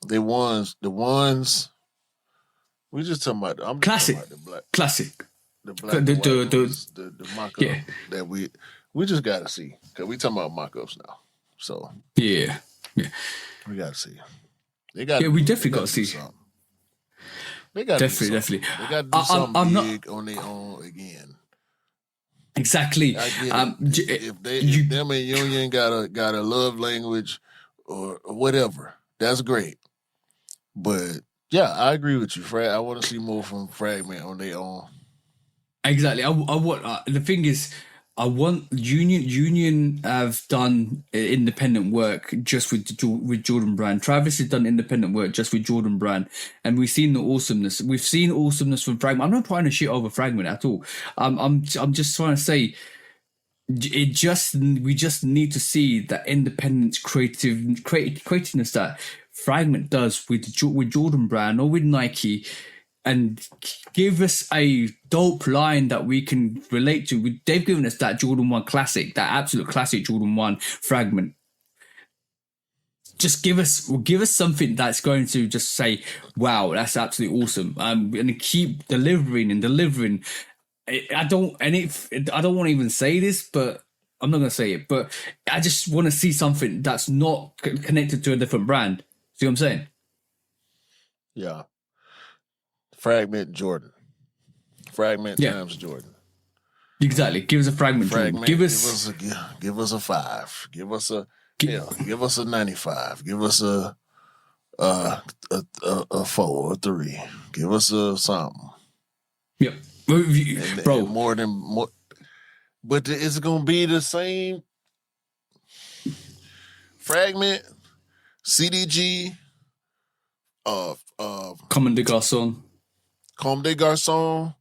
The ones. We just talking about. I'm classic. Talking about the black, classic. The black, the mock-up that we just gotta see, because we talking about mock-ups now. So yeah, we gotta see. They got. Yeah, we definitely got to see. Something. They got definitely. They got to do something big on their own again. Exactly. If them and Union got a love language or whatever, that's great. But yeah, I agree with you, Fred. I want to see more from Fragment on their own. Exactly. I want. The thing is, I want Union have done independent work just with Jordan Brand. Travis has done independent work just with Jordan Brand, and we've seen the awesomeness. We've seen awesomeness from Fragment. I'm not trying to shit over Fragment at all. I'm just trying to say, we just need to see that independent creativeness that Fragment does with Jordan Brand or with Nike, and give us a dope line that we can relate to. They've given us that Jordan 1 classic, that absolute classic Jordan 1 Fragment. Just give us something that's going to just say, wow, that's absolutely awesome. And keep delivering. I don't want to even say this, but I'm not going to say it, but I just want to see something that's not connected to a different brand. See what I'm saying? Yeah. Fragment Jordan. Fragment times Jordan. Exactly. Give us a Fragment Jordan. Give us a 5. Give us a give us a 95. Give us a 4, a 3. Give us a something. Yep. Bro. And more. But it's gonna be the same Fragment, CDG, Comme des Garçons. Comme des Garçons.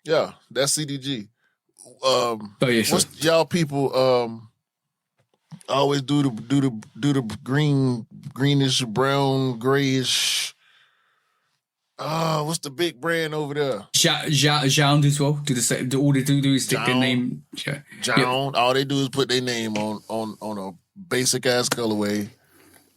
Yeah, that's CDG. What's y'all people always do the greenish, brown, grayish What's the big brand over there? Zhao as well. Do the same. All they do is stick their John. name. Yeah. John. All they do is put their name on a basic ass colorway.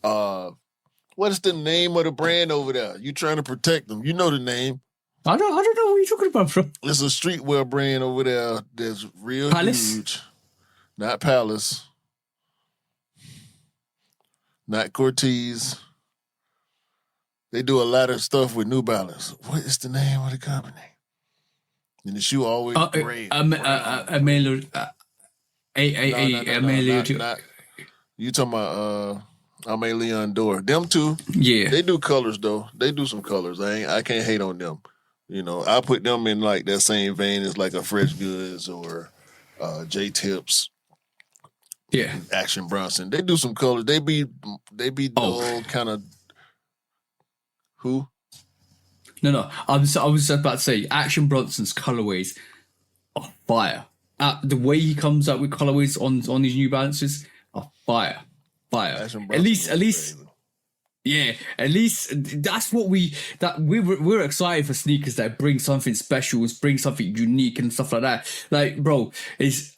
What is the name of the brand over there? You trying to protect them? You know the name. I don't know what you're talking about, bro. It's a streetwear brand over there that's real Palace? huge. Not Palace. Not Cortez. They do a lot of stuff with New Balance. What is the name of the company? And the shoe always gray. Amelia. You talking about Amelia Door. Them two. Yeah. They do colors though. They do some colors. I can't hate on them. You know, I put them in like that same vein as like a Fresh Goods or J Tips. Yeah. Action Bronson. They do some colors. They be dull kind of. Who? No. I was about to say Action Bronson's colorways are fire. The way he comes up with colorways on his New Balances are fire. At least. Yeah, at least that's what we're excited for sneakers that bring something special, bring something unique and stuff like that. Like, bro,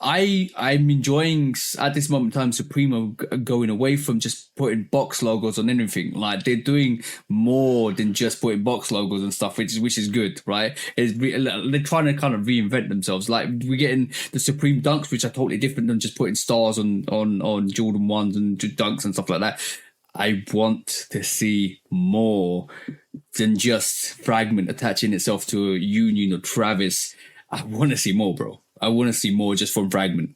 I'm enjoying at this moment in time Supreme going away from just putting box logos on anything. Like they're doing more than just putting box logos and stuff, which is good, right? They're trying to kind of reinvent themselves. Like we're getting the Supreme Dunks, which are totally different than just putting stars on Jordan 1s and Dunks and stuff like that. I want to see more than just Fragment attaching itself to a Union or Travis. I want to see more, bro. I want to see more just from Fragment.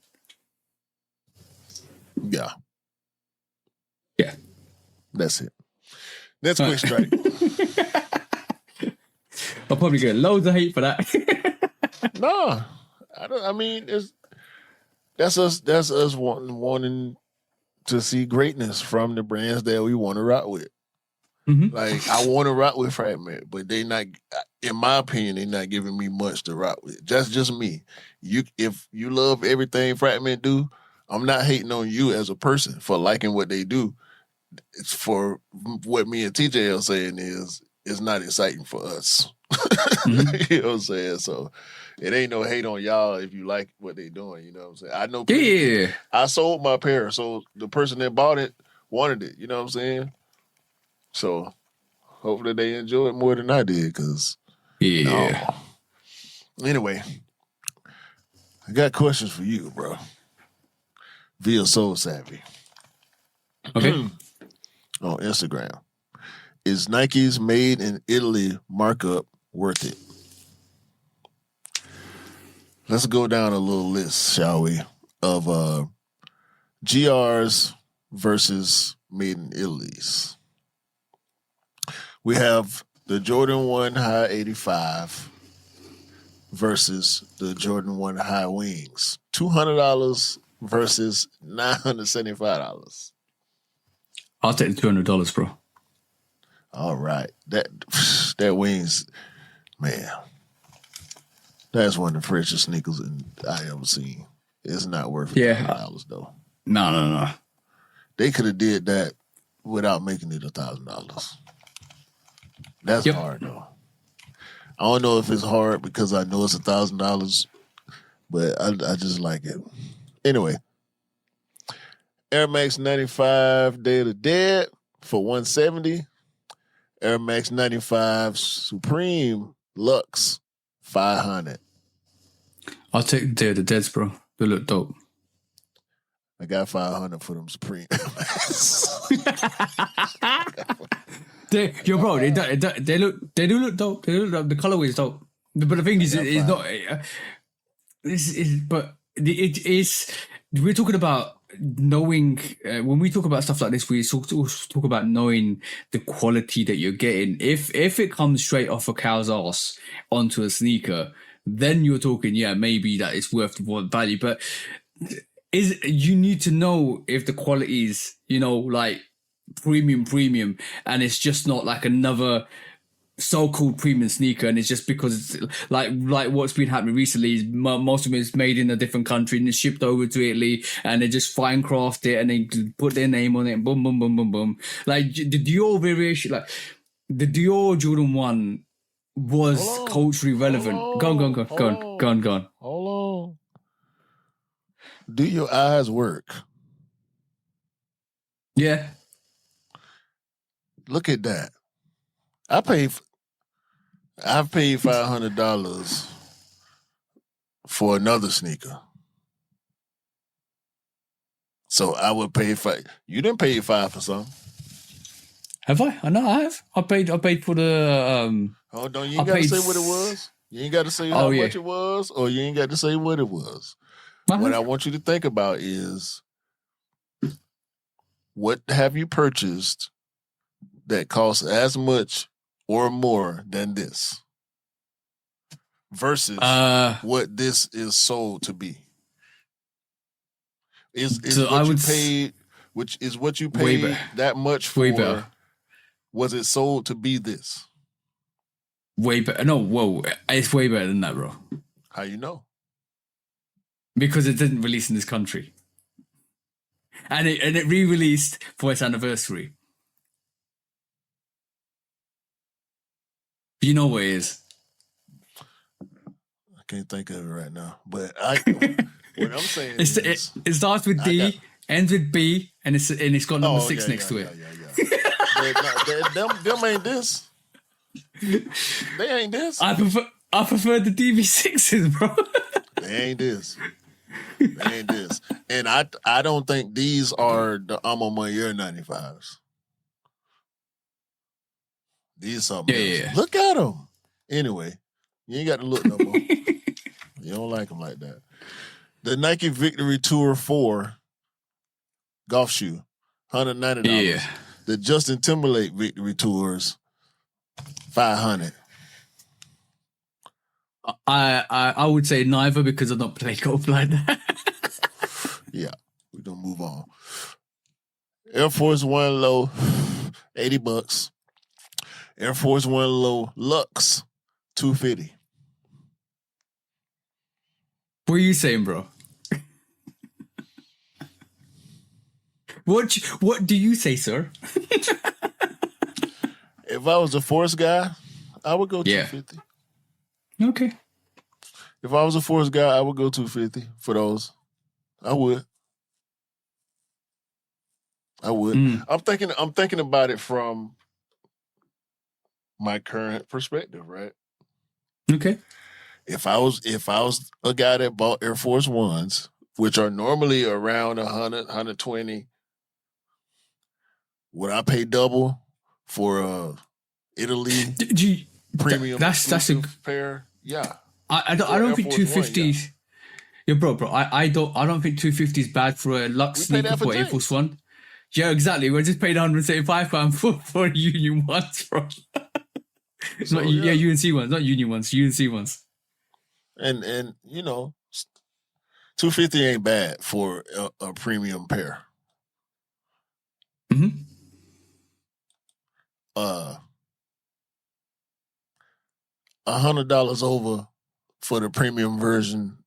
Yeah. Yeah. That's it. That's quick strike. I'll probably get loads of hate for that. No. I mean, that's us wanting to see greatness from the brands that we want to rock with. Mm-hmm. Like I want to rock with Fragment, but they not, in my opinion, they're not giving me much to rock with. That's just me. If you love everything Fragment do, I'm not hating on you as a person for liking what they do. It's for what me and TJ are saying is it's not exciting for us. Mm-hmm. You know what I'm saying? So it ain't no hate on y'all if you like what they doing. You know what I'm saying? I know. Yeah. I sold my pair, so the person that bought it wanted it. You know what I'm saying? So hopefully they enjoy it more than I did. Cause Anyway, I got questions for you, bro. Via Soul Savvy. Okay. On Instagram. Is Nike's Made in Italy markup worth it? Let's go down a little list, shall we, of GRs versus Made in Italy's. We have the Jordan 1 High 85 versus the Jordan 1 High Wings. $200 versus $975. I'll take the $200, bro. All right. That Wings, man. That's one of the freshest sneakers I ever seen. It's not worth $1,000 though. No. They could have did that without making it $1,000. That's hard though. I don't know if it's hard because I know it's $1,000, but I just like it. Anyway, Air Max 95 Day of the Dead for $170. Air Max 95 Supreme Luxe $500. I'll take the Day of the Deads, bro. They look dope. I got $500 for them Supreme. They do look dope. They look dope. The colorway is dope. But the thing is, it's not. It is. We're talking about knowing when we talk about stuff like this, we talk about knowing the quality that you're getting. If it comes straight off a cow's ass onto a sneaker, then you're talking, maybe that it's worth the value. But you need to know if the quality is, like premium, and it's just not like another so-called premium sneaker, and it's just because it's like what's been happening recently is most of it is made in a different country and it's shipped over to Italy, and they just fine craft it and they put their name on it, boom, boom, boom, boom, boom. Like the Dior variation, like the Dior Jordan 1 was Hold on. culturally relevant. Go on. Hold on. Do your eyes work? Yeah. Look at that. I've paid $500 for another sneaker. So I would pay $5. You didn't pay $5 for something. Have I? I know I have. I paid for the Hold on, you ain't got to say what it was. You ain't got to say how much it was, or you ain't got to say what it was. What I want you to think about is, what have you purchased that costs as much or more than this versus what this is sold to be? Is what you paid, which is what you paid that much for? Way better. Was it sold to be this? Way better. No, whoa, it's way better than that, bro. How you know? Because it didn't release in this country, and it re-released for its anniversary. You know what it is? I can't think of it right now, but what I'm saying is it starts with D, ends with B, and it's got number 6 next to it. Them ain't this. They ain't this. I prefer the DB6s, bro. They ain't this. They ain't this. And I don't think these are the Alma Year 95s. These are something else. Yeah. Look at them. Anyway, you ain't got to look no more. You don't like them like that. The Nike Victory Tour 4 golf shoe, $190. Yeah. The Justin Timberlake Victory Tours, $500. I would say neither, because I don't play golf like that. Yeah, we're gonna move on. Air Force One Low, $80. Air Force One Low Lux, $250. What are you saying, bro? What do you say, sir? If I was a Force guy, I would go $250. Okay. If I was a Force guy, I would go $250 for those. I would. I'm thinking about it from my current perspective, right? Okay. If I was a guy that bought Air Force Ones, which are normally around 100, 120, would I pay double for Italy premium that's a pair? Yeah. I don't think 250. Yeah, bro. I don't think 250 is bad for a Lux sneaker for Air Force One. Yeah, exactly. We just paid £175 for Union ones, bro. It's not UNC ones, not Union ones, UNC ones. And you know, $250 ain't bad for a premium pair. Mm-hmm. $100 over for the premium version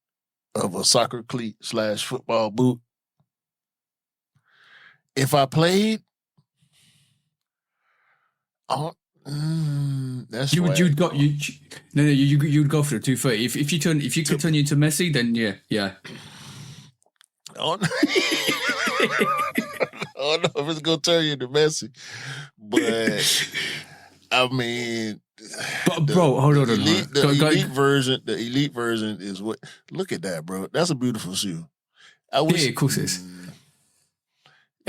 of a soccer cleat / football boot. If I played, that's you'd go for the 230. If you could turn you into Messi, then yeah. I don't know if it's gonna turn you into Messi, but I mean, bro, hold on. The elite version is what. Look at that, bro. That's a beautiful shoe. I wish. Yeah, of course it is.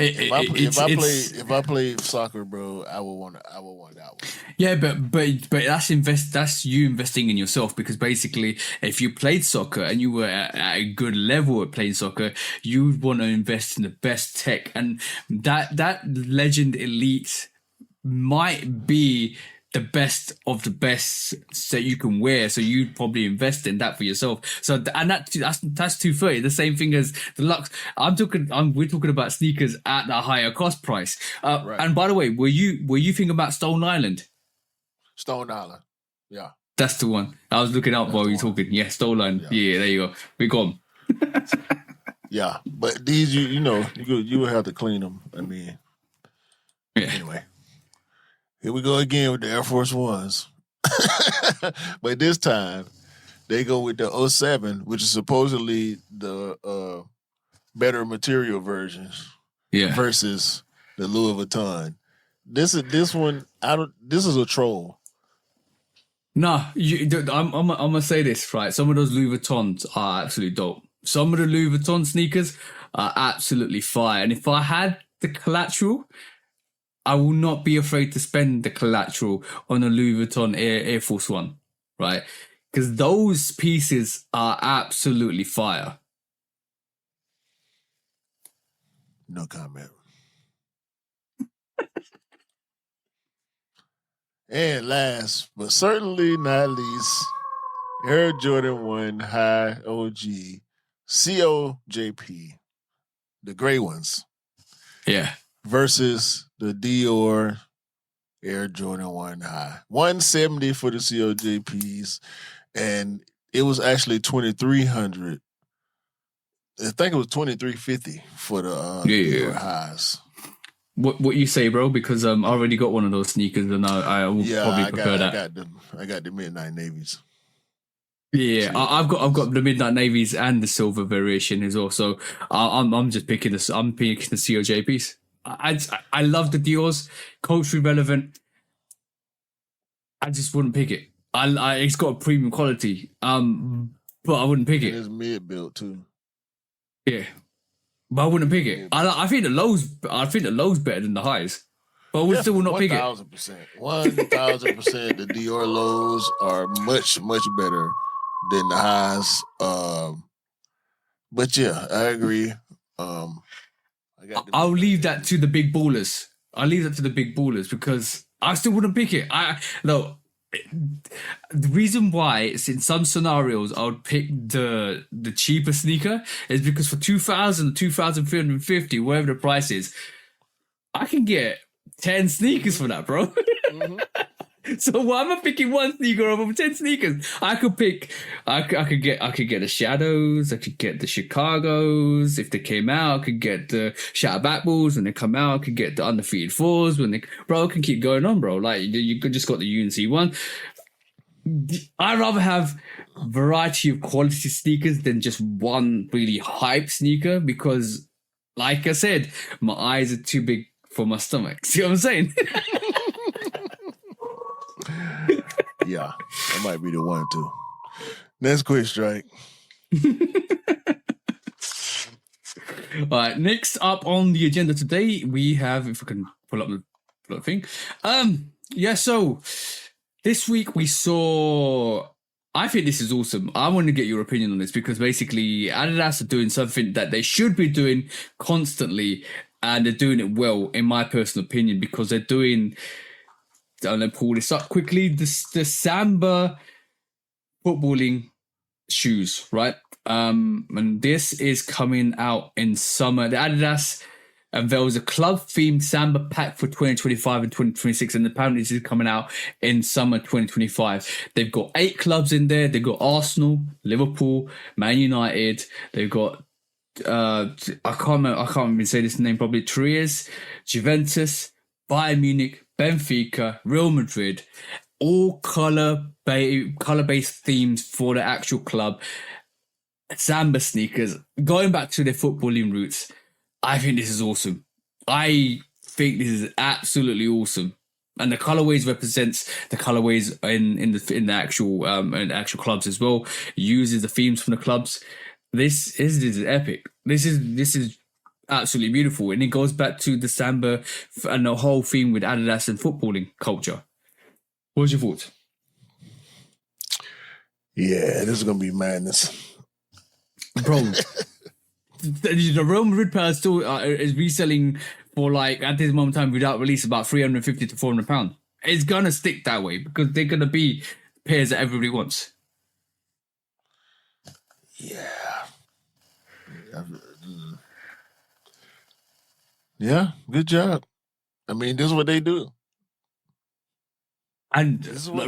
If I played soccer, bro, I would want that one. Yeah, but that's you investing in yourself, because basically, if you played soccer and you were at a good level at playing soccer, you would want to invest in the best tech, and that Legend Elite might be the best of the best that you can wear, so you'd probably invest in that for yourself. So that's 230. The same thing as the Lux. We're talking about sneakers at a higher cost price. Right. And by the way, were you thinking about Stone Island? Stone Island, yeah, that's the one. I was looking up while you were talking. Yeah, Stone Island. Yeah, there you go. We got them. Yeah, but these you would have to clean them. I mean, anyway. Here we go again with the Air Force Ones. But this time they go with the 07, which is supposedly the better material versions Yeah. versus the Louis Vuitton. This one. I don't. This is a troll. Nah, I'm gonna say this, right? Some of those Louis Vuittons are absolutely dope. Some of the Louis Vuitton sneakers are absolutely fire. And if I had the collateral, I will not be afraid to spend the collateral on a Louis Vuitton Air Force One, right? Because those pieces are absolutely fire. No comment. And last, but certainly not least, Air Jordan 1 High OG COJP, the gray ones. Yeah. Versus the Dior Air Jordan 1 High. 170 for the COJPs, and it was actually 2,300. I think it was 2,350 for the Dior highs. What you say, bro? Because I already got one of those sneakers, and I will probably prefer that. I got the midnight navies. Yeah, I've got the midnight navies and the silver variation as well. So I'm just picking the COJPs. I love the Dior's, culturally relevant. I just wouldn't pick it. It's got a premium quality. But I wouldn't pick it. It's mid built too. Yeah, but I wouldn't pick it. I think the lows better than the highs, but I would still not pick it. 1,000%. 1,000%. The Dior lows are much better than the highs. But yeah, I agree. I'll leave that to the big ballers. Because I still wouldn't pick it. The reason why it's in some scenarios I would pick the cheaper sneaker is because for 2,000, 2,350, whatever the price is, I can get 10 sneakers for that, bro. Mm-hmm. So why am I picking one sneaker over 10 sneakers? I could get the Shadows, I could get the Chicagos if they came out, I could get the Shadow Backballs when they come out, I could get the Undefeated Fours when they, bro, I can keep going on, bro. Like you just got the UNC one. I'd rather have variety of quality sneakers than just one really hype sneaker because, like I said, my eyes are too big for my stomach. See what I'm saying? Yeah, that might be the one too. Next quick strike. All right, next up on the agenda today, we have, if I can pull up the thing. So this week we saw, I think this is awesome. I want to get your opinion on this because basically Adidas are doing something that they should be doing constantly and they're doing it well, in my personal opinion, because they're doing, I'm going to pull this up quickly, the Samba footballing shoes, right? And this is coming out in summer. The Adidas unveils a club-themed Samba pack for 2025 and 2026, and apparently this is coming out in summer 2025. They've got 8 clubs in there. They've got Arsenal, Liverpool, Man United. They've got I can't even say this name probably. Tariff, Juventus, Bayern Munich, Benfica, Real Madrid, all color-based themes for the actual club. Samba sneakers, going back to their footballing roots. I think this is awesome. I think this is absolutely awesome. And the colorways represents the colorways in the actual clubs as well. It uses the themes from the clubs. This is epic. This is absolutely beautiful, and it goes back to the Samba and the whole theme with Adidas and footballing culture. What's your thoughts? Yeah, this is gonna be madness, bro. The Real Madrid pair still is reselling for, like, at this moment in time without release, about £350 to £400. It's gonna stick that way because they're gonna be pairs that everybody wants. Yeah, good job. I mean, this is what they do. And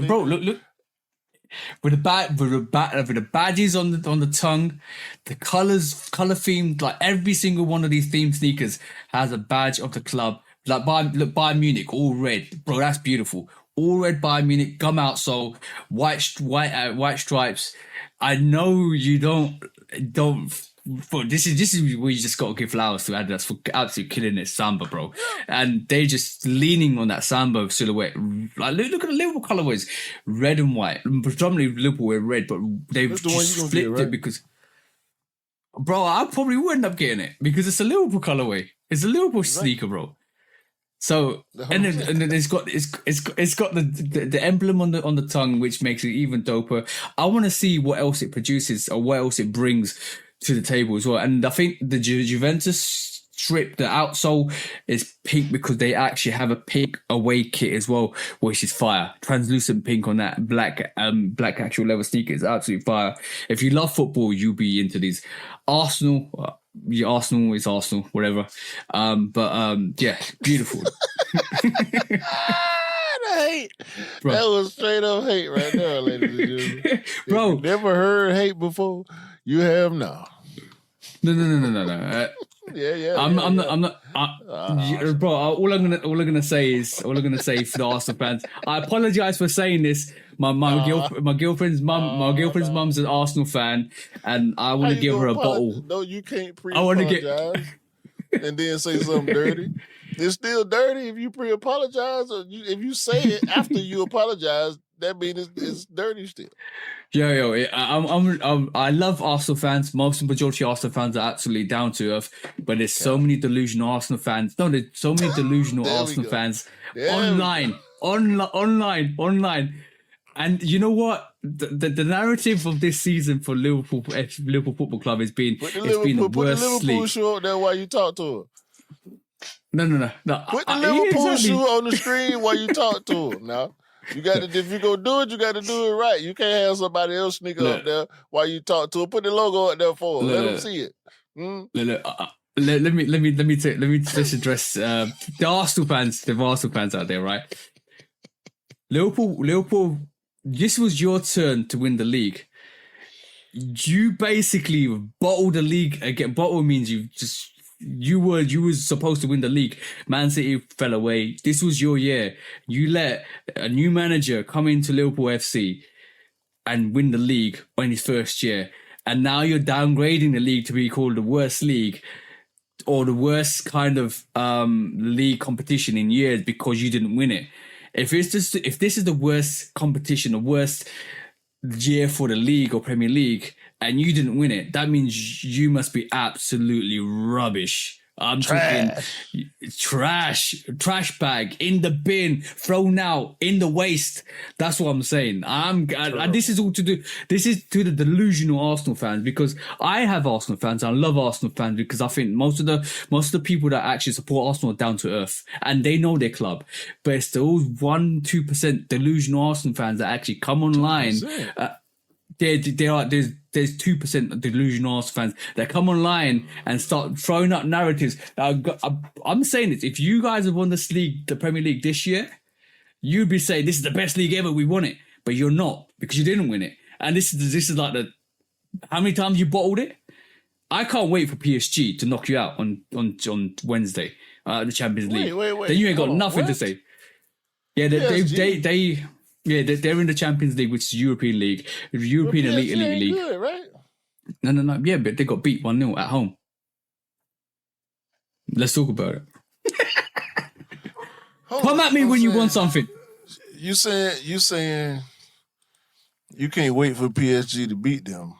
bro, look. With the badges on the tongue, the color themed, like every single one of these themed sneakers has a badge of the club. Like Bayern Munich, all red, bro. That's beautiful. all red Bayern Munich, gum outsole, white stripes. I know you don't. But this is where you just got to give flowers to Adidas for absolutely killing it, Samba, bro. And they just leaning on that Samba silhouette. Like, look at the Liverpool colorways, red and white. Predominantly Liverpool were red, but they've That's the one just you gonna flipped get, right? it because, bro, I probably would end up getting it because it's a Liverpool colorway. It's a Liverpool sneaker, bro. So and then it's got the emblem on the tongue, which makes it even doper. I want to see what else it produces or what else it brings to the table as well. And I think the Juventus strip, the outsole is pink because they actually have a pink away kit as well, which is fire. Translucent pink on that black actual leather sneaker is absolutely fire. If you love football, you'll be into these. Arsenal. Arsenal is Arsenal, whatever. Yeah, beautiful. Hate. That was straight up hate right there, ladies and gentlemen. Bro, if you never heard hate before, you have now. No. I'm not. Bro, all I'm gonna say for the Arsenal fans, I apologize for saying this. My girlfriend's mum's an Arsenal fan, and I want to give her a bottle. No, you can't pre-apologize and then say something dirty. It's still dirty if you pre-apologize, or if you say it after you apologize. That means it's dirty still. I love Arsenal fans. Most majority of Arsenal fans are absolutely down to earth, but there's so many delusional Arsenal fans. No, there's so many delusional Arsenal fans online. And you know what? The narrative of this season for Liverpool Football Club has been the worst put the Liverpool shoe up there while you talk to her. No. Put the Liverpool shoe on the screen while you talk to her. Now. You got to, if you gonna do it, you got to do it right. You can't have somebody else sneaker up there while you talk to her. Put the logo up there for her. Let them see it. Let's address the Arsenal fans out there, right? Liverpool. This was your turn to win the league. You basically bottled the league again. Bottle means you were supposed to win the league. Man City fell away. This was your year. You let a new manager come into Liverpool FC and win the league in his first year. And now you're downgrading the league to be called the worst league or the worst kind of league competition in years because you didn't win it. If this is the worst competition, the worst year for the league or Premier League, and you didn't win it, that means you must be absolutely rubbish. I'm talking trash bag in the bin, thrown out in the waste. That's what I'm saying. This is all to do. This is to the delusional Arsenal fans because I have Arsenal fans. I love Arsenal fans because I think most of the people that actually support Arsenal are down to earth and they know their club. But it's those 1-2% delusional Arsenal fans that actually come online. There's 2% of delusional Arsenal fans that come online and start throwing up narratives. I'm saying this: if you guys have won this league, the Premier League this year, you'd be saying this is the best league ever. We won it, but you're not because you didn't win it. And this is like how many times you bottled it. I can't wait for PSG to knock you out on Wednesday, the Champions League. Wait. Then you ain't got nothing to say. Yeah, they're in the Champions League, which is European League, European Elite League. Good, right? No. Yeah, but they got beat 1-0 at home. Let's talk about it. Come at me when you want something. You saying you can't wait for PSG to beat them.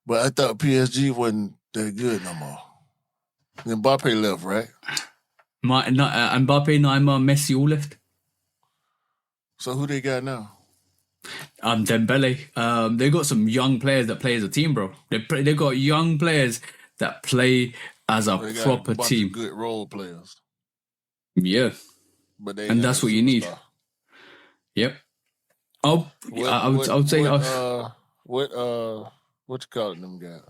But I thought PSG wasn't that good no more. Mbappe left, right? Mbappe, Neymar, Messi all left. So who they got now? Dembele. They got some young players that play as a team, bro. They got young players that play as a proper team. Good role players. Yeah, but that's what you need. Yep. I would say what you calling them guys?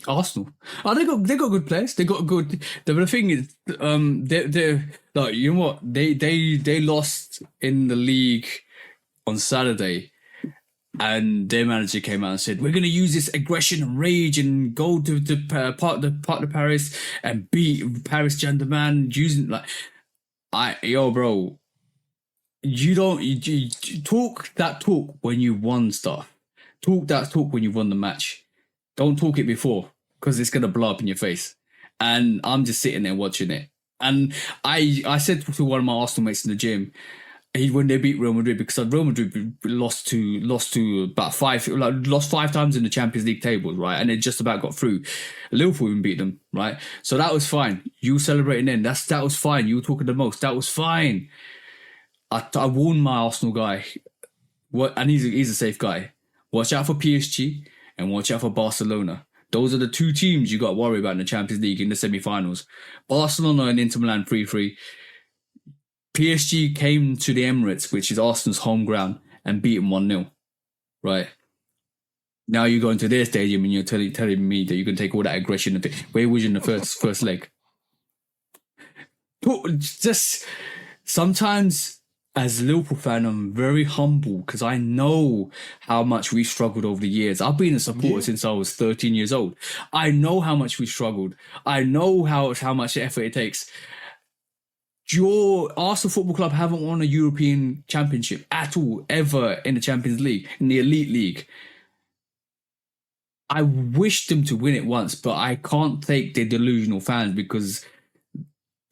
Arsenal. They got good players. They got good. The thing is, they're like, you know what? They lost in the league on Saturday, and their manager came out and said, "We're going to use this aggression and rage and go to the part of Paris and beat Paris Saint-Germain using like." Bro, you talk that talk when you won stuff. Talk that talk when you won the match. Don't talk it before, because it's gonna blow up in your face. And I'm just sitting there watching it. And I said to one of my Arsenal mates in the gym, when they beat Real Madrid, because Real Madrid lost to about lost 5 times in the Champions League tables, right? And it just about got through. Liverpool even beat them, right? So that was fine. You celebrating then, that was fine. You were talking the most. That was fine. I warned my Arsenal guy, and he's a safe guy. Watch out for PSG and watch out for Barcelona. Those are the 2 teams you got to worry about in the Champions League in the semi-finals. Barcelona and Inter Milan 3-3. PSG came to the Emirates, which is Arsenal's home ground, and beat them 1-0. Right? Now you go into their stadium and you're telling me that you can take all that aggression. Where was you in the first leg? Just sometimes, as a Liverpool fan, I'm very humble because I know how much we struggled over the years. I've been a supporter since I was 13 years old. I know how much we struggled. I know how much effort it takes. Your Arsenal Football Club haven't won a European Championship at all, ever, in the Champions League, in the Elite League. I wish them to win it once, but I can't take the delusional fans because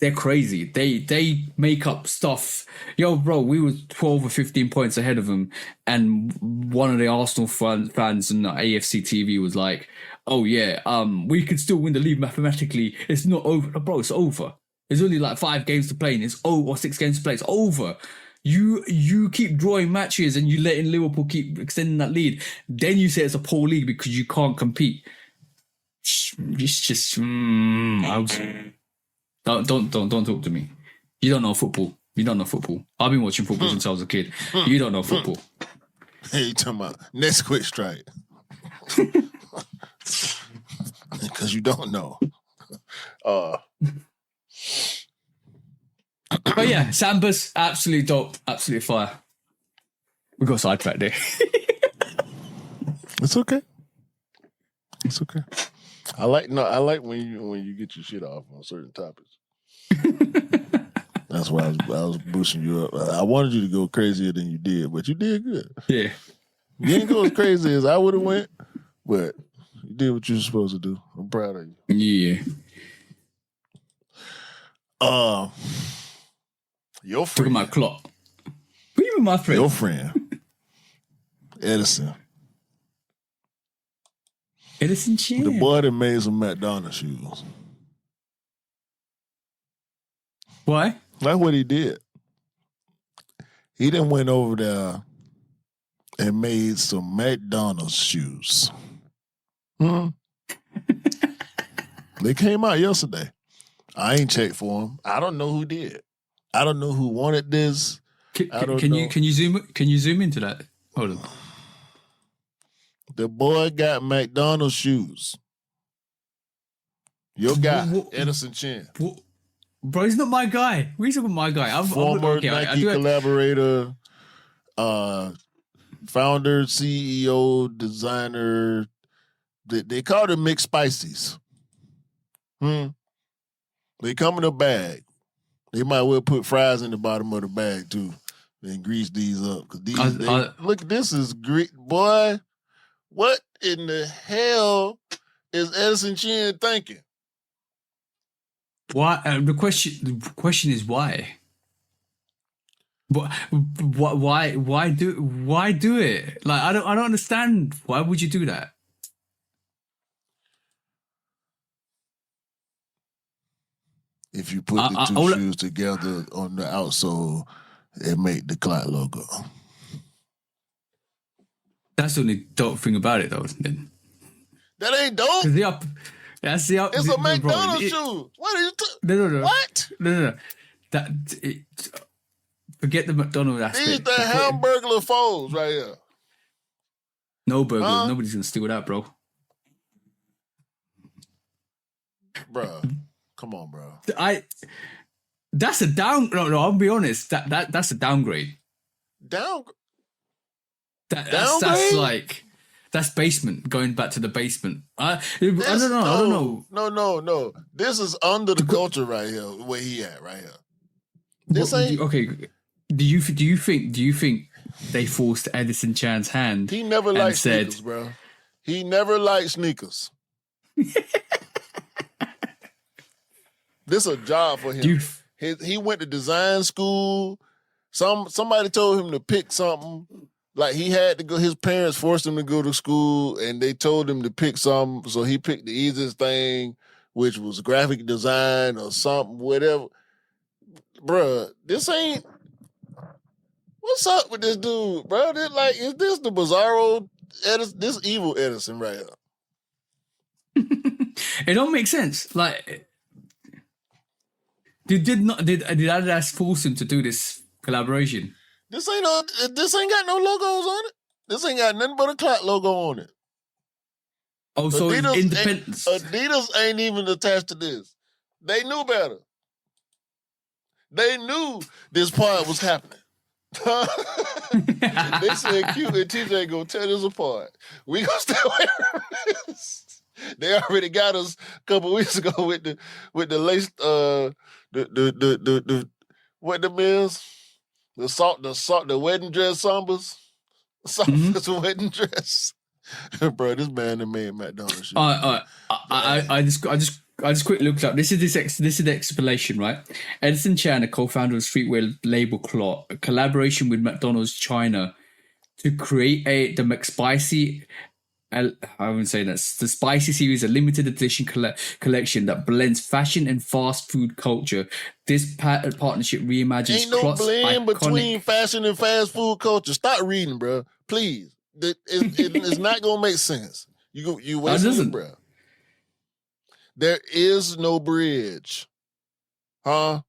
they're crazy. They make up stuff. Yo, bro, we were 12 or 15 points ahead of them, and one of the Arsenal fans on the AFC TV was like, "Oh yeah, we could still win the league mathematically. It's not over, bro. It's over. There's only like 5 games to play, and it's or 6 games to play. It's over. You keep drawing matches, and you letting Liverpool keep extending that lead. Then you say it's a poor league because you can't compete. It's just Don't talk to me. You don't know football. I've been watching football since I was a kid. You don't know football. Hey, you talking about next quick strike. Because you don't know. But yeah, Samba's absolutely dope, absolutely fire. We got sidetracked there. It's okay. I like when you get your shit off on certain topics. That's why I was boosting you up. I wanted you to go crazier than you did, but you did good. Yeah. You didn't go as crazy as I would have went, but you did what you were supposed to do. I'm proud of you. Yeah. Your friend. Talking about CLOT. What you mean my friend? Your friend. Edison Chin. The boy that made some McDonald's shoes. Why? That's what he did. He then went over there and made some McDonald's shoes. They came out yesterday. I ain't checked for them. I don't know who did. I don't know who wanted this. Can you zoom into that? Hold on. The boy got McDonald's shoes. Your guy, Edison Chin. Bro, he's not my guy. We're talking my guy. Former Nike collaborator, founder, CEO, designer. They call them mixed spices. They come in a bag. They might well put fries in the bottom of the bag too, and grease these up. Cause look, this is great, boy. What in the hell is Edison Chin thinking? Why? The question is why. Why do it? Like I don't understand. Why would you do that? If you put the two shoes together on the outsole, it make the CLOT logo. That's the only dope thing about it, though. Then that ain't dope. It's a McDonald's shoe. What are you No. What? No. Forget the McDonald's aspect. These the hamburger folds right here. No burgers. Nobody's gonna steal that, bro. Bro, come on, bro. That's a down. No. I'll be honest. That's a downgrade. That's like. That's basement. Going back to the basement. I don't know. No. This is under the culture right here. Where he at right here. This ain't. Okay. Do you think they forced Edison Chan's hand? He never and liked said, sneakers, bro. He never liked sneakers. This a job for him. He went to design school. Somebody told him to pick something. Like he had to go. His parents forced him to go to school, and they told him to pick something. So he picked the easiest thing, which was graphic design or something, whatever. Bruh, this ain't. What's up with this dude, bro? Is this the Bizarro Edison? This evil Edison right here. It don't make sense. Like, did Adidas force him to do this collaboration? This ain't got no logos on it. This ain't got nothing but a CLOT logo on it. Oh, so Adidas independence. Adidas ain't even attached to this. They knew better. They knew this part was happening. They said Q and TJ gonna tear this apart. We gonna stay away from this. They already got us a couple weeks ago with the lace the what them is? The wedding dress Sambas. Samba's wedding dress. Bro, this man that made McDonald's shit. I just quickly looked up. This is the explanation, right? Edison Chan, a co-founder of streetwear label CLOT, a collaboration with McDonald's China to create the McSpicy. I wouldn't say that. The Spicy series, a limited edition collection that blends fashion and fast food culture. This partnership reimagines. Ain't no blend between fashion and fast food culture. Stop reading, bro. Please. It's not gonna make sense. You wasting your breath. There is no bridge, huh?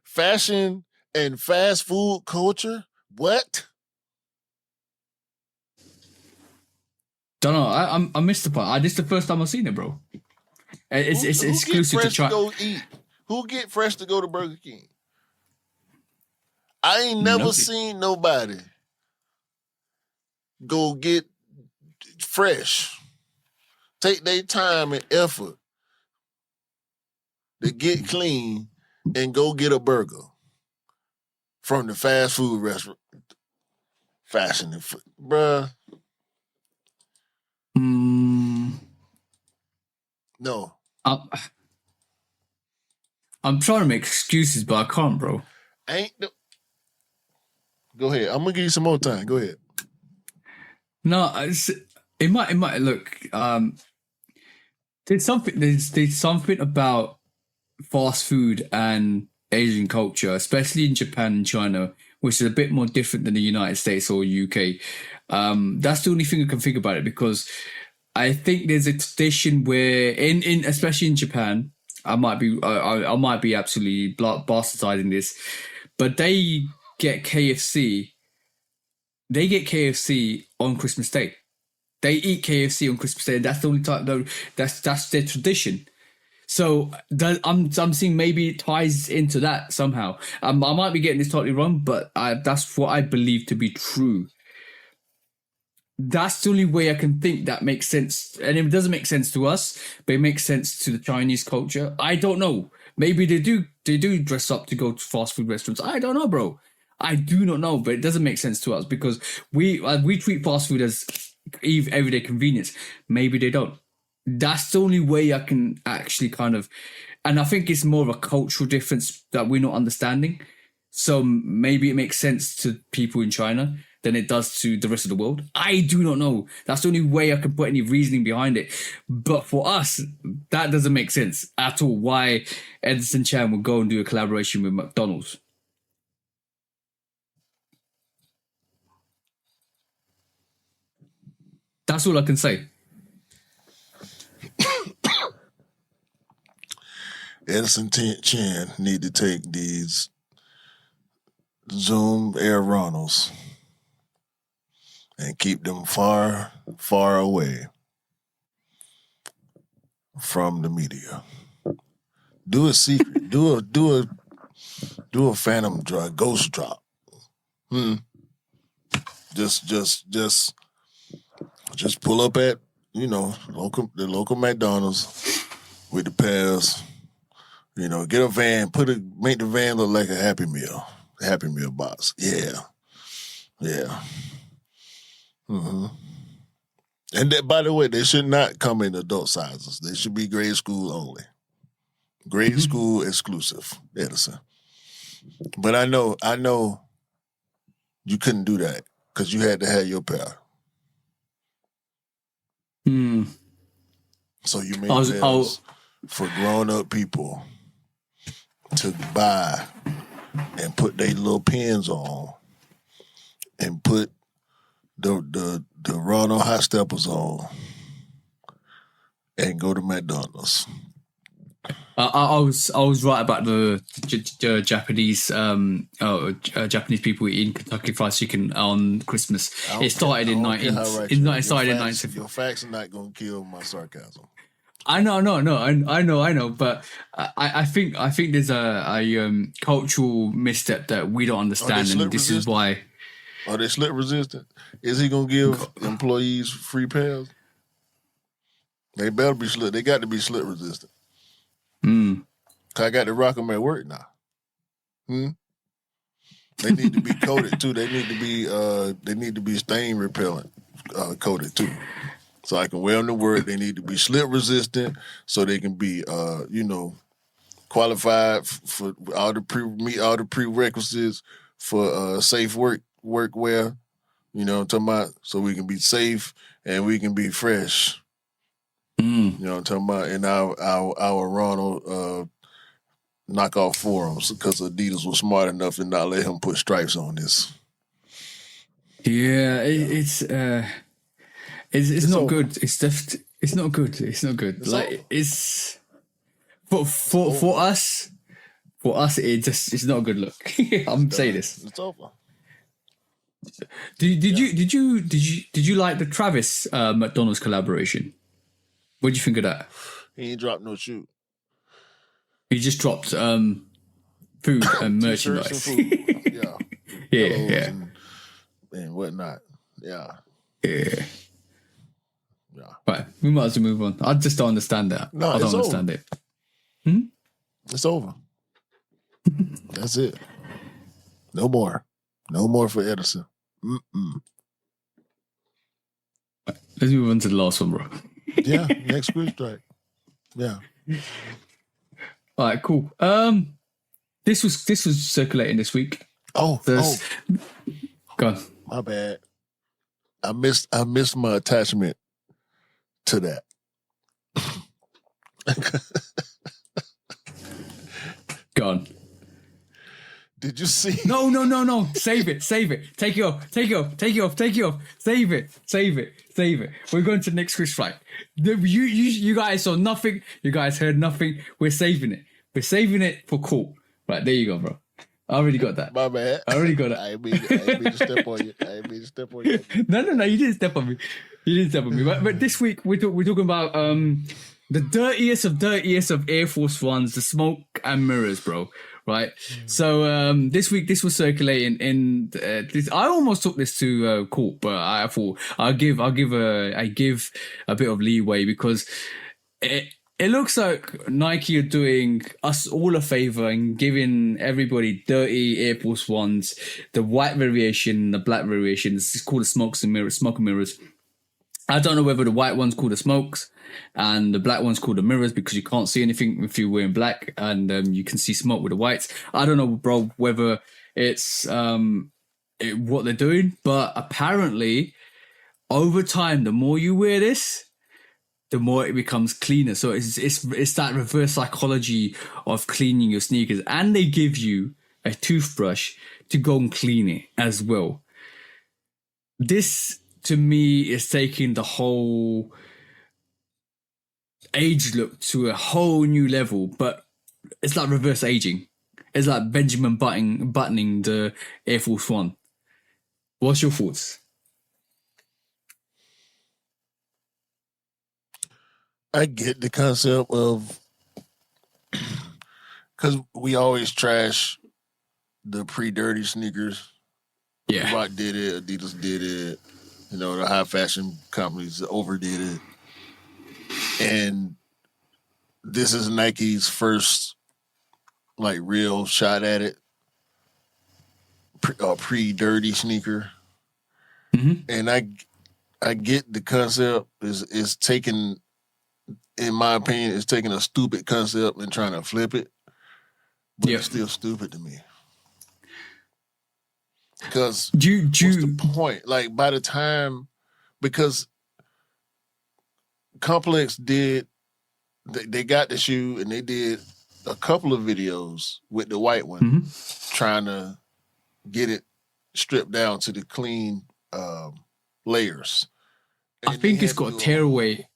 Fashion and fast food culture. What? Don't know. I missed the part. This is the first time I've seen it, bro. It's exclusive to China. Go eat? Who get fresh to go to Burger King? I ain't never seen nobody go get fresh, take their time and effort to get clean and go get a burger from the fast food restaurant. Fashion and food. Bruh. No. I'm trying to make excuses, but I can't, bro. Go ahead. I'm gonna give you some more time. Go ahead. No, it might look. There's something about fast food and Asian culture, especially in Japan and China, which is a bit more different than the United States or UK. That's the only thing I can think about it, because I think there's a tradition where in especially in Japan, I might be absolutely bastardizing this, but they get KFC. They get KFC on Christmas Day. They eat KFC on Christmas Day, and that's the only time. Though that's their tradition. So I'm seeing maybe it ties into that somehow. I might be getting this totally wrong, but that's what I believe to be true. That's the only way I can think that makes sense. And it doesn't make sense to us, but it makes sense to the Chinese culture. I don't know. Maybe they do dress up to go to fast food restaurants. I don't know, bro. I do not know, but it doesn't make sense to us because we treat fast food as everyday convenience. Maybe they don't. That's the only way I can actually kind of, and I think it's more of a cultural difference that we're not understanding. So maybe it makes sense to people in China than it does to the rest of the world. I do not know. That's the only way I can put any reasoning behind it. But for us, that doesn't make sense at all. Why Edison Chan would go and do a collaboration with McDonald's. That's all I can say. Edison Chan need to take these Zoom Air Ronalds and keep them far, far away from the media. Do a secret. do a phantom drop, ghost drop. Just pull up at the local McDonald's with the pairs. You know, get a van, make the van look like a Happy Meal box. Yeah. Mm-hmm. And that, by the way, they should not come in adult sizes. They should be grade school only. Grade school exclusive, Edison. But I know you couldn't do that because you had to have your pair. So you made pairs for grown-up people to buy and put their little pins on and put the Ronald Hot Steppers on and go to McDonald's. I was right about the Japanese Japanese people eating Kentucky Fried Chicken on Christmas. It started in 1950. Your facts are not going to kill my sarcasm. I know, but I think there's a cultural misstep that we don't understand, and this is why. Are they slip resistant? Is he gonna give employees free pairs? They better be slip. They got to be slip resistant. Cause I got to rock them at work now. They need to be coated too. They need to be stain repellent coated too. So I can wear them to work. They need to be slip resistant, so they can be, qualified for meet all the prerequisites for safe workwear. You know what I'm talking about? So we can be safe and we can be fresh. You know what I'm talking about? And our Ronald knockoff forums because Adidas was smart enough to not let him put stripes on this. Yeah, it's not good. It's not good. It's not good. It's for us, it's not a good look. I'm saying this. It's over. Did you like the Travis McDonald's collaboration? What do you think of that? He ain't dropped no shoe. He just dropped food and merchandise. And food. Yeah. And whatnot. Yeah. Right, we might as well move on. I just don't understand that. No, I don't understand it. It's over. That's it. No more for Edison. Let's move on to the last one, bro. Yeah, next quiz strike. Yeah. All right, cool. This was circulating this week. Go on. My bad. I missed my attachment to that. Go on. Did you see? No. Save it. Take it off. Save it. We're going to the next quiz strike. You guys saw nothing. You guys heard nothing. We're saving it. We're saving it for cool. Right, there you go, bro. I already got that. My bad. I already got it. I ain't mean to step on you. No. You didn't step on me. But this week we're talking about the dirtiest of Air Force Ones, the smoke and mirrors, bro. Right. So this week this was circulating in this. I almost took this to court, but I thought I give a bit of leeway because it looks like Nike are doing us all a favor and giving everybody dirty Air Force Ones, the white variation, the black variation. This is called the smoke and mirrors. I don't know whether the white one's called the smokes and the black one's called the mirrors because you can't see anything if you're wearing black and you can see smoke with the whites. I don't know, bro, whether it's what they're doing, but apparently over time, the more you wear this, the more it becomes cleaner. So it's that reverse psychology of cleaning your sneakers, and they give you a toothbrush to go and clean it as well. This, to me, is taking the whole age look to a whole new level, but it's like reverse aging. It's like Benjamin buttoning the Air Force One. What's your thoughts? I get the concept of, because we always trash the pre-dirty sneakers. Yeah. Rock did it, Adidas did it, the high fashion companies overdid it. And this is Nike's first like real shot at it, pre-dirty sneaker, and I get the concept is taking, in my opinion, it's taking a stupid concept and trying to flip it, but it's still stupid to me. Because what's the point? Like by the time, because Complex did, they got the shoe and they did a couple of videos with the white one, trying to get it stripped down to the clean layers. And I think it's got a tearaway.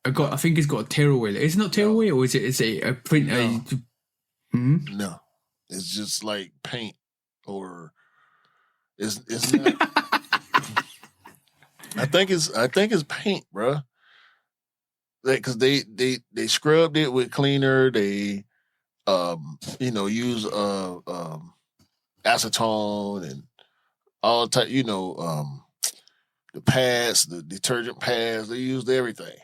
I think it's got a tearaway. Is it not tearaway, or is it a print? No. No, it's just like paint, or it's not. I think it's paint, bro. Because they scrubbed it with cleaner. They use acetone and all type. The pads, the detergent pads. They used everything,